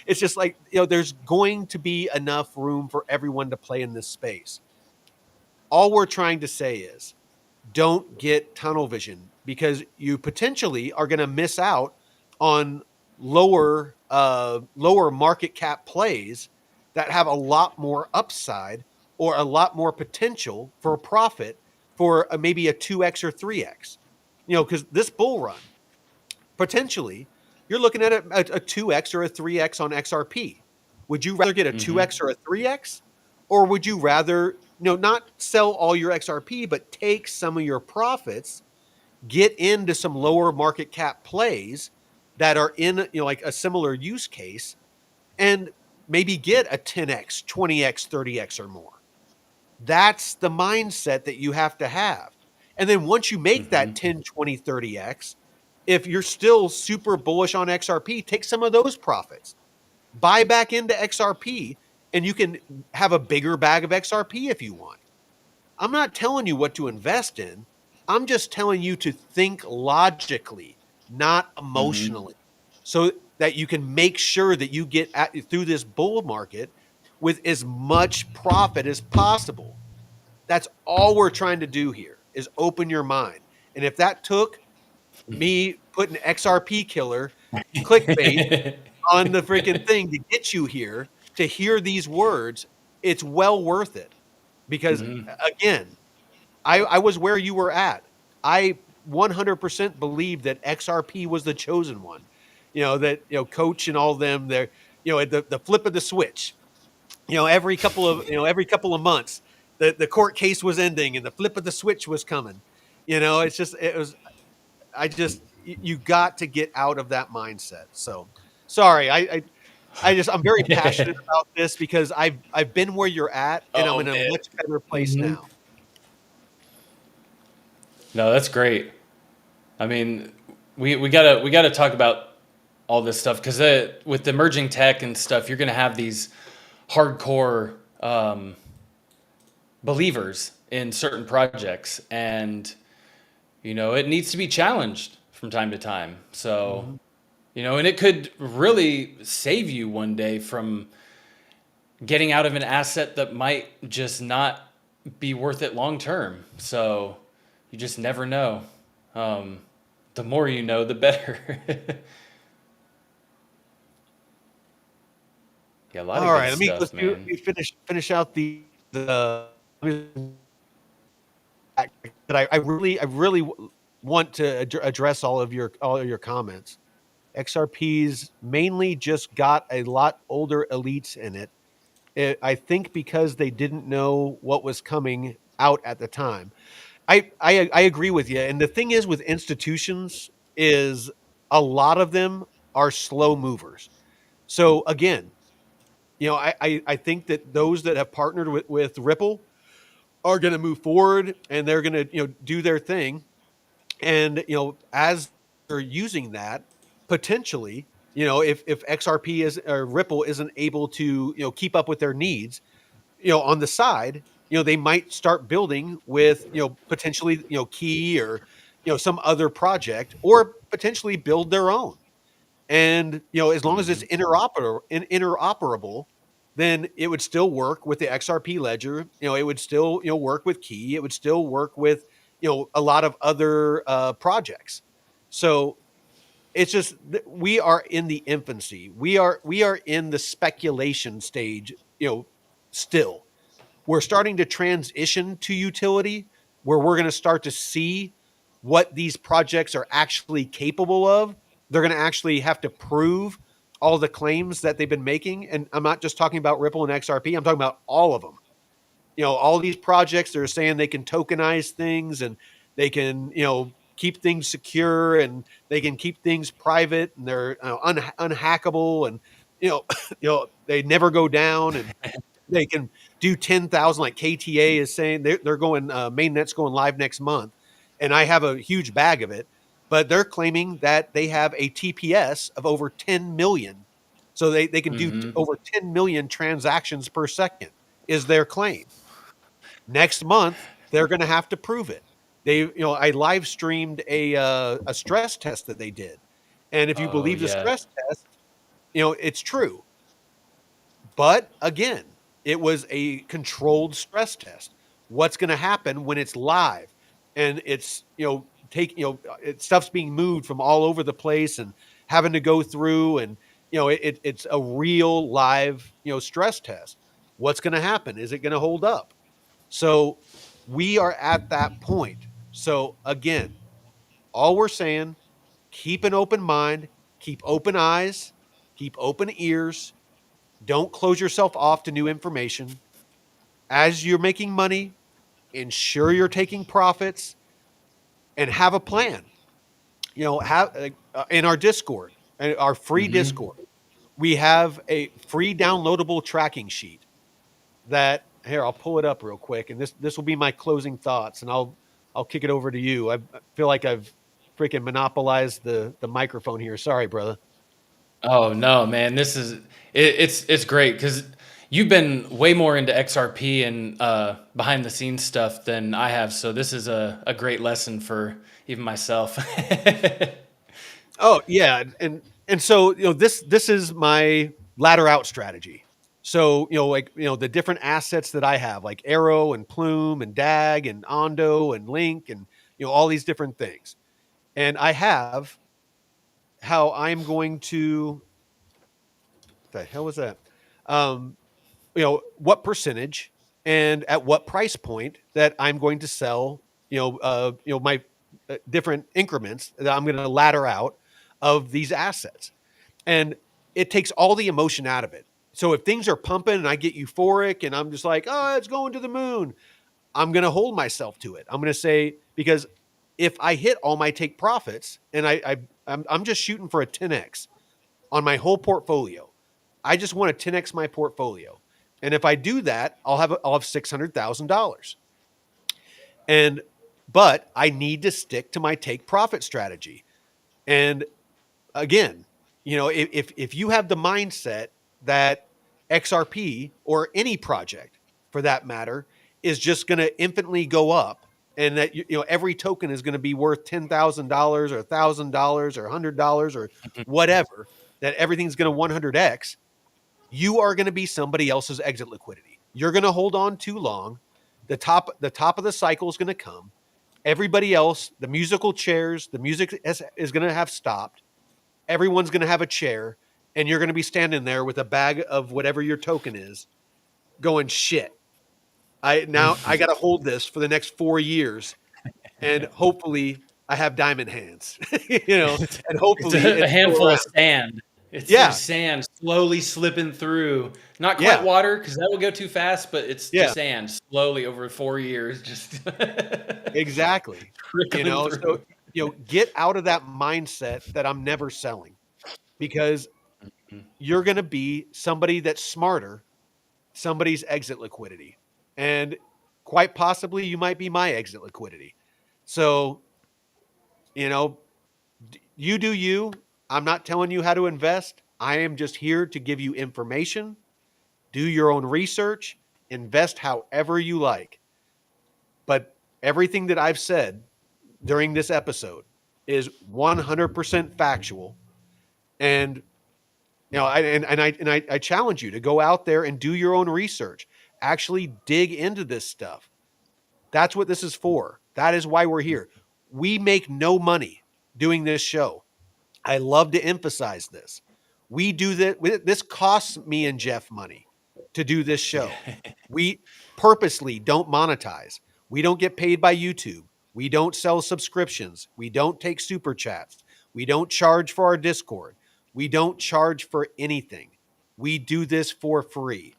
Speaker 1: It's just like, there's going to be enough room for everyone to play in this space. All we're trying to say is don't get tunnel vision because you potentially are going to miss out on lower market cap plays that have a lot more upside or a lot more potential for a profit for maybe a 2x or 3x. Because this bull run potentially you're looking at a 2x or a 3x on XRP. Would you rather get a
Speaker 2: Mm-hmm.
Speaker 1: 2x or a 3x? Or would you rather, not sell all your XRP, but take some of your profits, get into some lower market cap plays that are in, like a similar use case and maybe get a 10x, 20x, 30x or more? That's the mindset that you have to have. And then once you make
Speaker 2: Mm-hmm.
Speaker 1: that 10, 20, 30x, if you're still super bullish on XRP, take some of those profits, buy back into XRP, and you can have a bigger bag of XRP if you want. I'm not telling you what to invest in. I'm just telling you to think logically, not
Speaker 2: Mm-hmm.
Speaker 1: emotionally, so that you can make sure that you get through this bull market with as much profit as possible. That's all we're trying to do here is open your mind. And if that took me putting XRP killer clickbait on the freaking thing to get you here to hear these words, it's well worth it. Because
Speaker 2: Mm-hmm.
Speaker 1: again, I was where you were at. I 100% believed that XRP was the chosen one. that coach and all of them, they're at the flip of the switch. Every couple of months, the court case was ending and the flip of the switch was coming. It's just it was I just you got to get out of that mindset. So sorry, I'm very passionate about this because I've been where you're at and I'm
Speaker 2: Oh
Speaker 1: in a
Speaker 2: man.
Speaker 1: much better place
Speaker 2: Hmm.
Speaker 1: now.
Speaker 2: No, that's great. I mean, we gotta talk about all this stuff because with the emerging tech and stuff, you're gonna have these hardcore believers in certain projects, and it needs to be challenged from time to time. So
Speaker 1: Mhm.
Speaker 2: and it could really save you one day from getting out of an asset that might just not be worth it long term. So you just never know. Um, the more you know, the better. Yeah, a lot of
Speaker 1: All
Speaker 2: good
Speaker 1: right,
Speaker 2: stuff,
Speaker 1: let's do
Speaker 2: man.
Speaker 1: we finish out the that I really want to address all of your comments. XRPs mainly just got a lot older elites in it. I think because they didn't know what was coming out at the time. I agree with you. And the thing is with institutions is a lot of them are slow movers. So again, I think that those that have partnered with Ripple are going to move forward and they're going to do their thing. And as they're using that, potentially, if XRP is or Ripple isn't able to keep up with their needs, on the side, they might start building with potentially Key or some other project, or potentially build their own. And as long as it's
Speaker 2: Hmm.
Speaker 1: interoperable, then it would still work with the XRP ledger. It would still work with Key. It would still work with a lot of other projects. So it's just we are in the infancy. We are in the speculation stage. Still we're starting to transition to utility, where we're going to start to see what these projects are actually capable of. They're going to actually have to prove all the claims that they've been making. And I'm not just talking about Ripple and XRP, I'm talking about all of them. All these projects, they're saying they can tokenize things and they can, keep things secure and they can keep things private and they're unhackable and, they never go down and they can do 10,000 like KTA is saying. They're going mainnet's going live next month, and I have a huge bag of it, but they're claiming that they have a TPS of over 10 million. So they can do
Speaker 2: Hmm.
Speaker 1: over 10 million transactions per second is their claim. Next month they're going to have to prove it. I live streamed a stress test that they did. And if you
Speaker 2: Oh
Speaker 1: believe the
Speaker 2: yeah.
Speaker 1: stress test, it's true. But again, it was a controlled stress test. What's going to happen when it's live and it's, stuff's being moved from all over the place and having to go through and, it's a real live, stress test. What's going to happen? Is it going to hold up? So we are at that point. So again, all we're saying, keep an open mind, keep open eyes, keep open ears, don't close yourself off to new information. As you're making money, ensure you're taking profits and have a plan. Have in our Discord, our free
Speaker 2: Hmm.
Speaker 1: Discord, we have a free downloadable tracking sheet that here I'll pull it up real quick, and this will be my closing thoughts, and I'll kick it over to you. I feel like I've freaking monopolized the microphone here. Sorry, brother.
Speaker 2: Oh no, man, this is it's great because you've been way more into XRP and behind the scenes stuff than I have. So this is a great lesson for even myself.
Speaker 1: Oh yeah, and so this is my ladder out strategy. So like the different assets that I have, like Arrow and Plume and DAG and Ondo and Link and all these different things, and I have how I'm going to. The hell was that? Um, what percentage and at what price point that I'm going to sell. My different increments that I'm going to ladder out of these assets. And it takes all the emotion out of it. So if things are pumping and I get euphoric and I'm just like, oh, it's going to the moon, I'm going to hold myself to it. I'm going to say, because if I hit all my take profits and I'm just shooting for a 10x on my whole portfolio, I just want to 10x my portfolio. And if I do that, I'll have $600,000. And but I need to stick to my take profit strategy. And again, if you have the mindset that XRP or any project for that matter is just going to infinitely go up, and that every token is going to be worth $10,000 or $1,000 or $100 or whatever, that everything's going to 100x, you are going to be somebody else's exit liquidity. You're going to hold on too long. The top of the cycle is going to come. Everybody else, the musical chairs, the music is going to have stopped. Everyone's going to have a chair, and you're going to be standing there with a bag of whatever your token is, going, shit. I got to hold this for the next 4 years, and hopefully I have diamond hands, and
Speaker 2: It's
Speaker 1: hopefully
Speaker 2: a
Speaker 1: it's still
Speaker 2: handful of
Speaker 1: around.
Speaker 2: sand. It's
Speaker 1: Yeah,
Speaker 2: sand slowly slipping through. Not quite
Speaker 1: yeah,
Speaker 2: water because that will go too fast, but it's
Speaker 1: yeah,
Speaker 2: just sand slowly over 4 years, just
Speaker 1: exactly.
Speaker 2: trickling
Speaker 1: So
Speaker 2: through.
Speaker 1: get out of that mindset that I'm never selling, because you're going to be somebody that's smarter, somebody's exit liquidity, and quite possibly you might be my exit liquidity. So you know you do you. I'm not telling you how to invest. I am just here to give you information. Do your own research, invest however you like. But everything that I've said during this episode is 100% factual. And I challenge you to go out there and do your own research. Actually dig into this stuff. That's what this is for. That is why we're here. We make no money doing this show. I love to emphasize this. We do that. This costs me and Jeff money to do this show.
Speaker 2: Yeah.
Speaker 1: We purposely don't monetize. We don't get paid by YouTube. We don't sell subscriptions. We don't take super chats. We don't charge for our Discord. We don't charge for anything. We do this for free.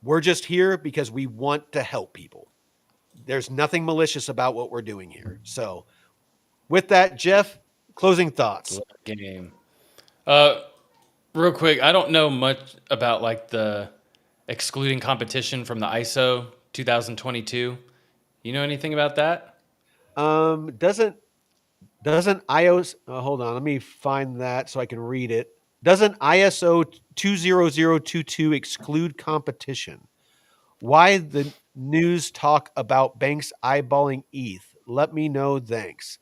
Speaker 1: We're just here because we want to help people. There's nothing malicious about what we're doing here. So, with that, Jeff, closing thoughts.
Speaker 2: Love the game. Uh, Real quick, I don't know much about like the excluding competition from the ISO 2022. You know anything about that?
Speaker 1: Doesn't iOS hold on, let me find that so I can read it. Doesn't ISO 20022 exclude competition? Why the news talk about banks eyeballing ETH? Let me know, thanks.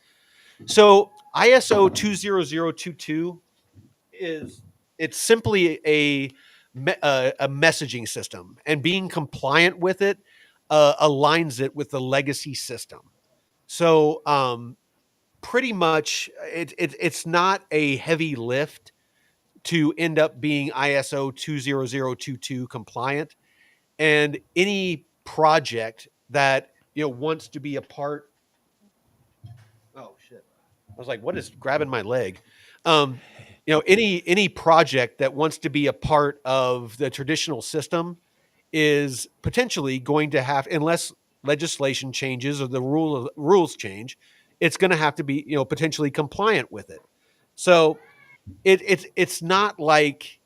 Speaker 1: So ISO 20022 is it's simply a messaging system, and being compliant with it aligns it with the legacy system. So pretty much it's not a heavy lift to end up being ISO 20022 compliant. And any project that wants to be a part, oh shit, I was like, what is grabbing my leg? um any project that wants to be a part of the traditional system is potentially going to have, unless legislation changes or the rules change, it's going to have to be potentially compliant with it. So it's not like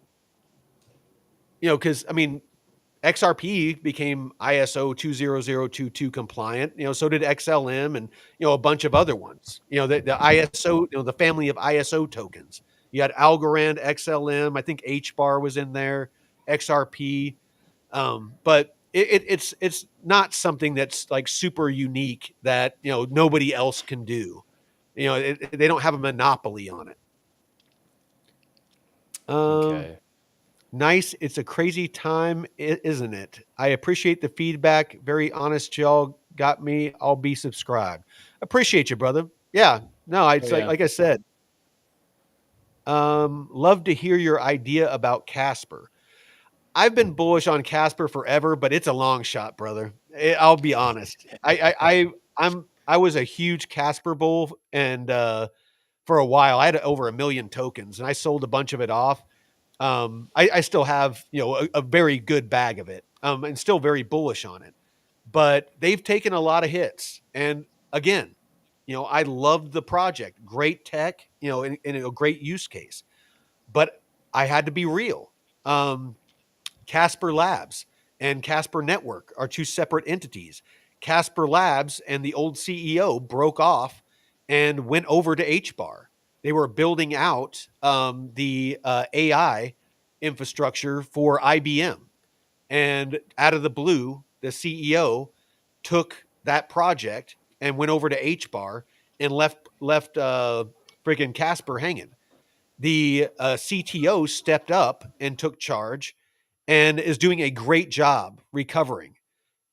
Speaker 1: because I mean XRP became ISO 20022 compliant. So did XLM and a bunch of other ones. The ISO, the family of ISO tokens. You had Algorand, XLM. I think HBAR was in there, XRP. But it's not something that's like super unique that nobody else can do. They don't have a monopoly on it. Um,
Speaker 2: Okay.
Speaker 1: Nice. It's a crazy time, isn't it? I appreciate the feedback. Very honest, y'all got me. I'll be subscribed. Appreciate you, brother. Yeah. No,
Speaker 2: Oh
Speaker 1: it's like
Speaker 2: yeah.
Speaker 1: like I said. Love to hear your idea about Casper. I've been bullish on Casper forever, but it's a long shot, brother. I'll be honest. I was a huge Casper bull, and for a while. I had over 1 million tokens, and I sold a bunch of it off. I still have a very good bag of it, and still very bullish on it. But they've taken a lot of hits, and again, I loved the project, great tech, and a great use case. But I had to be real. Um, Casper Labs and Casper Network are two separate entities. Casper Labs and the old CEO broke off and went over to HBAR. They were building out the AI infrastructure for IBM. And out of the blue, the CEO took that project and went over to HBAR and left friggin' Casper hanging. The CTO stepped up and took charge and is doing a great job recovering.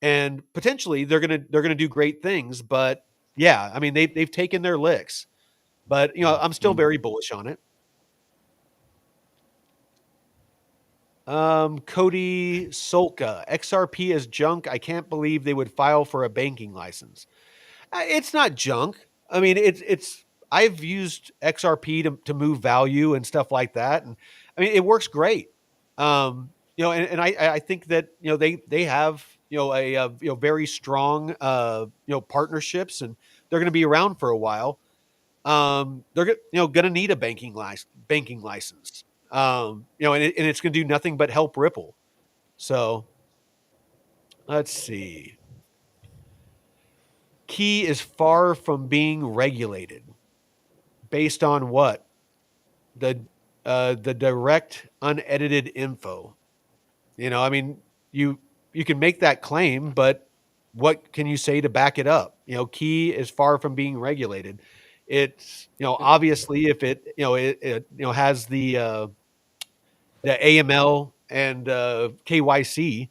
Speaker 1: And potentially they're gonna do great things. But yeah, I mean they've taken their licks. But I'm still
Speaker 2: Mhm.
Speaker 1: very bullish on it. Cody Solka, XRP is junk. I can't believe they would file for a banking license. It's not junk. I mean, it's. I've used XRP to move value and stuff like that, and I mean it works great. And I think that they have a very strong partnerships, and they're going to be around for a while. They're going to need a banking license. And it's going to do nothing but help Ripple. So let's see. Key is far from being regulated. Based on what? The direct unedited info. I mean, you you can make that claim, but what can you say to back it up? Key is far from being regulated. It's obviously if it has the AML and KYC,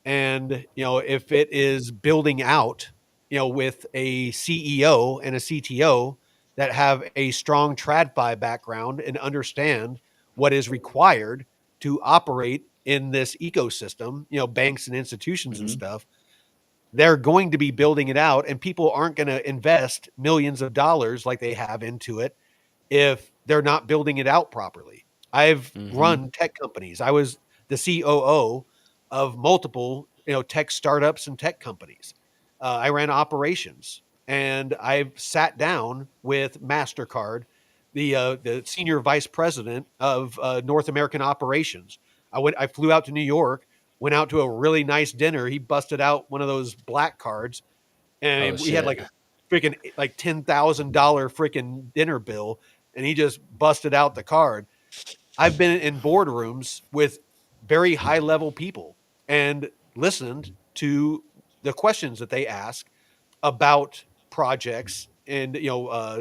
Speaker 1: and if it is building out with a CEO and a CTO that have a strong tradfi background and understand what is required to operate in this ecosystem, banks and institutions and
Speaker 2: Mhm.
Speaker 1: stuff, they're going to be building it out, and people aren't going to invest millions of dollars like they have into it if they're not building it out properly. I've
Speaker 2: Mhm.
Speaker 1: run tech companies. I was the COO of multiple, tech startups and tech companies. I ran operations, and I've sat down with Mastercard, the senior vice president of North American operations. I flew out to New York, went out to a really nice dinner. He busted out one of those black cards,
Speaker 2: Oh
Speaker 1: and we had
Speaker 2: shit.
Speaker 1: like a freaking like $10,000 freaking dinner bill, and he just busted out the card. I've been in boardrooms with very high level people and listened to the questions that they ask about projects and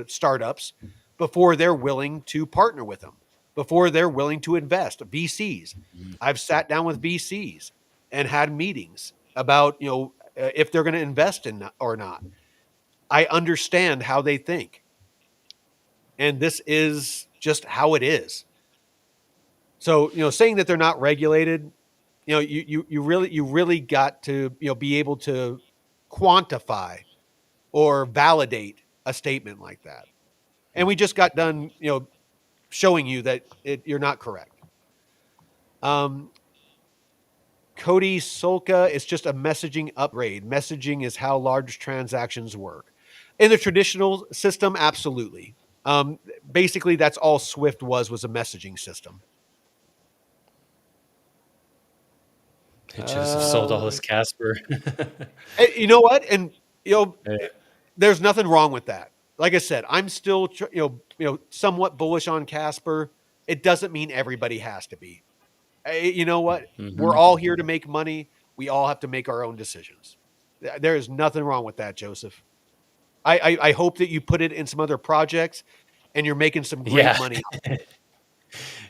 Speaker 1: startups before they're willing to partner with them, before they're willing to invest. VCs.
Speaker 2: Mhm.
Speaker 1: I've sat down with VCs and had meetings about if they're going to invest in or not. I understand how they think, and this is just how it is. So saying that they're not regulated, you really got to be able to quantify or validate a statement like that. And we just got done showing you that you're not correct. Um, Cody Solka is just a messaging upgrade. Messaging is how large transactions work. In the traditional system, absolutely. Basically, that's all Swift was a messaging system.
Speaker 3: Joseph sold all
Speaker 1: Uh,
Speaker 3: his Casper.
Speaker 1: you know what? And you know,
Speaker 3: Yeah.
Speaker 1: there's nothing wrong with that. Like I said, I'm still somewhat bullish on Casper. It doesn't mean everybody has to be. You know what? We're
Speaker 2: Mhm.
Speaker 1: all here to make money. We all have to make our own decisions. There is nothing wrong with that, Joseph. I hope that you put it in some other projects and you're making some great
Speaker 2: Yeah.
Speaker 1: money.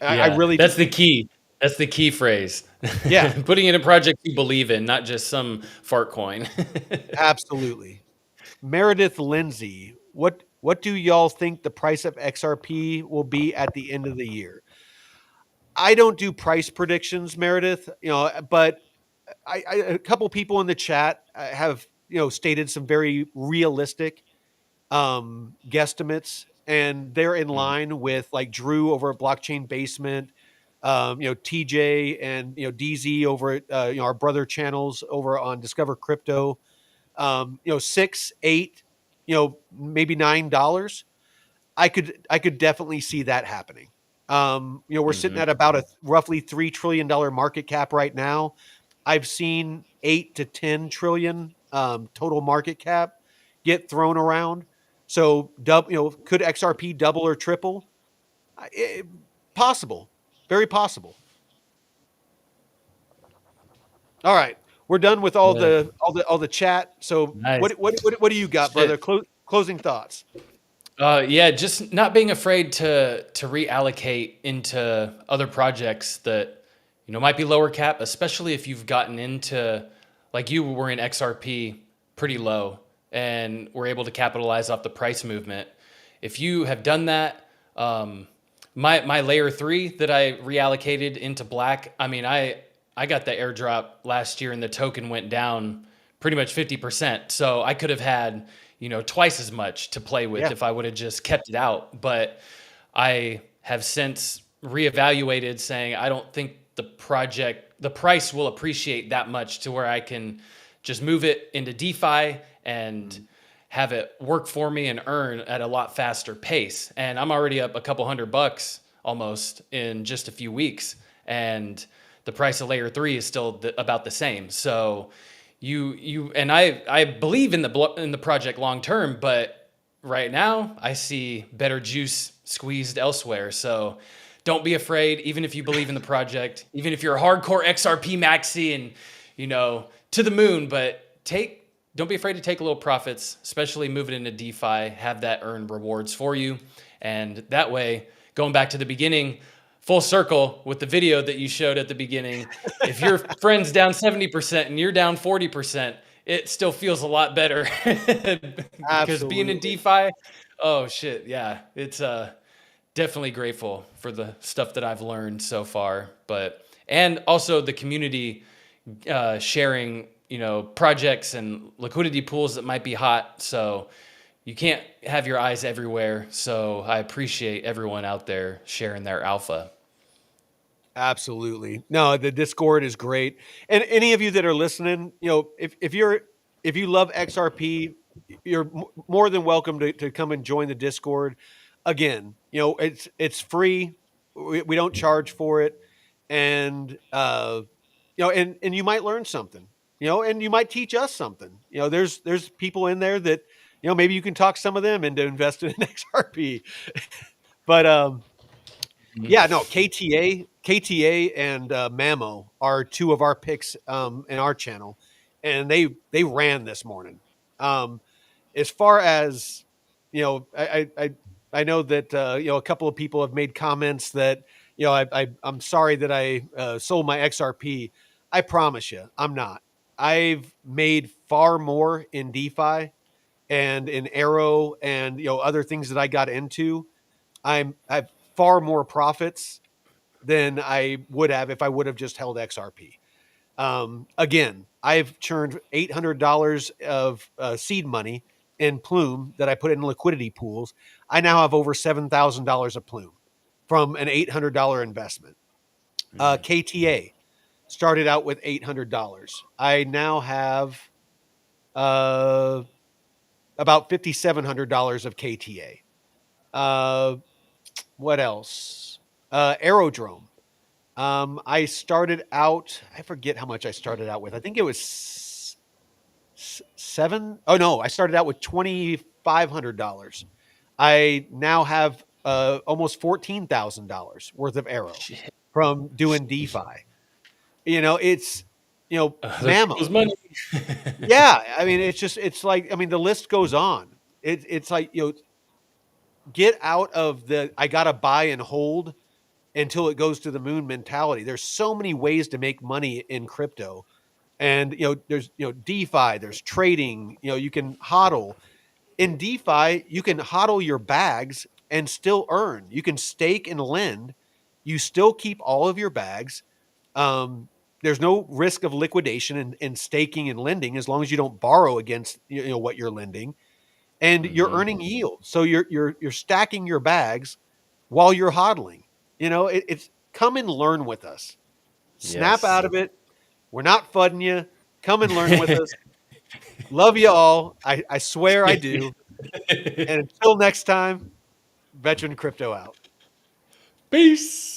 Speaker 1: I
Speaker 2: Yeah.
Speaker 1: really do.
Speaker 2: That's the key. That's the key phrase.
Speaker 1: Yeah,
Speaker 2: Putting in a project you believe in, not just some fart coin.
Speaker 1: absolutely. Meredith Lindsay, what do y'all think the price of XRP will be at the end of the year? I don't do price predictions, Meredith, but a couple people in the chat have stated some very realistic guesstimates, and they're in
Speaker 2: Mm.
Speaker 1: line with like Drew over at Blockchain Basement, TJ and DZ over at our brother channels over on Discover Crypto. 6, 8, maybe $9. I could definitely see that happening. We're sitting
Speaker 2: Hmm.
Speaker 1: at about a roughly $3 trillion market cap right now. I've seen 8 to 10 trillion total market cap get thrown around. So, could XRP double or triple? I- Possible, very possible. All right, we're done with all
Speaker 2: Yeah.
Speaker 1: the chat. So,
Speaker 2: Nice.
Speaker 1: what do you got, brother?
Speaker 2: Shit.
Speaker 1: Closing thoughts.
Speaker 2: Yeah, just not being afraid to reallocate into other projects that might be lower cap, especially if you've gotten into, like you were in XRP pretty low and were able to capitalize off the price movement. If you have done that, my layer three that I reallocated into black, I mean, I got the airdrop last year and the token went down pretty much 50%. So I could have had, twice as much to play with
Speaker 1: Yeah,
Speaker 2: if I would have just kept it out. But I have since reevaluated saying I don't think the price will appreciate that much to where I can just move it into DeFi and have it work for me and earn at a lot faster pace. And I'm already up a couple $100 almost in just a few weeks. And the price of layer three is still about the same. So you and I believe in the project long term, but right now I see better juice squeezed elsewhere. So don't be afraid, even if you believe in the project, even if you're a hardcore XRP maxi and to the moon, but don't be afraid to take a little profits, especially move it into DeFi, have that earn rewards for you. And that way, going back to the beginning, full circle with the video that you showed at the beginning, if your friend's down 70% and you're down 40%, it still feels a lot better because being in
Speaker 1: absolutely.
Speaker 2: DeFi, oh shit, yeah, it's definitely grateful for the stuff that I've learned so far, and also the community sharing, projects and liquidity pools that might be hot. So you can't have your eyes everywhere. So I appreciate everyone out there sharing their alpha.
Speaker 1: Absolutely. No, the Discord is great. And any of you that are listening, if you love XRP, you're more than welcome to come and join the Discord. Again, it's free. We don't charge for it. And and you might learn something, and you might teach us something. There's people in there that, maybe you can talk some of them into investing in XRP. But yeah, no, KTA and Mamo are two of our picks in our channel, and they ran this morning. As far as I know that a couple of people have made comments that I'm sorry that I sold my XRP. I promise you, I'm not. I've made far more in DeFi and in Arrow and other things that I got into. I've far more profits than I would have if I would have just held XRP. Again, I've churned $800 of seed money in Plume that I put in liquidity pools. I now have over $7,000 of Plume from an $800 investment.
Speaker 2: Mm.
Speaker 1: KTA started out with $800. I now have uh, about $5,700 of KTA. What else? Aerodrome. I started out, I forget how much I started out with. I think it was seven. Oh no, I started out with $2,500. I now have almost $14,000 worth of Arrow
Speaker 2: Shit.
Speaker 1: from doing DeFi. It's
Speaker 2: There goes
Speaker 1: Mammo.
Speaker 2: money.
Speaker 1: Yeah, I mean, it's like, I mean, the list goes on. It's like, get out of the I gotta buy and hold until it goes to the moon mentality. There's so many ways to make money in crypto. And there's DeFi, there's trading, you can hodl. In DeFi, you can hodl your bags and still earn. You can stake and lend. You still keep all of your bags. Um, there's no risk of liquidation in staking and lending as long as you don't borrow against what you're lending. and you're
Speaker 2: Mm-hmm.
Speaker 1: earning yield. So you're stacking your bags while you're hodling. It's come and learn with us. Snap
Speaker 2: Yes.
Speaker 1: out of it. We're not fudding you. Come and learn with us. Love you all. I swear I do. And until next time, Veteran Crypto out.
Speaker 2: Peace.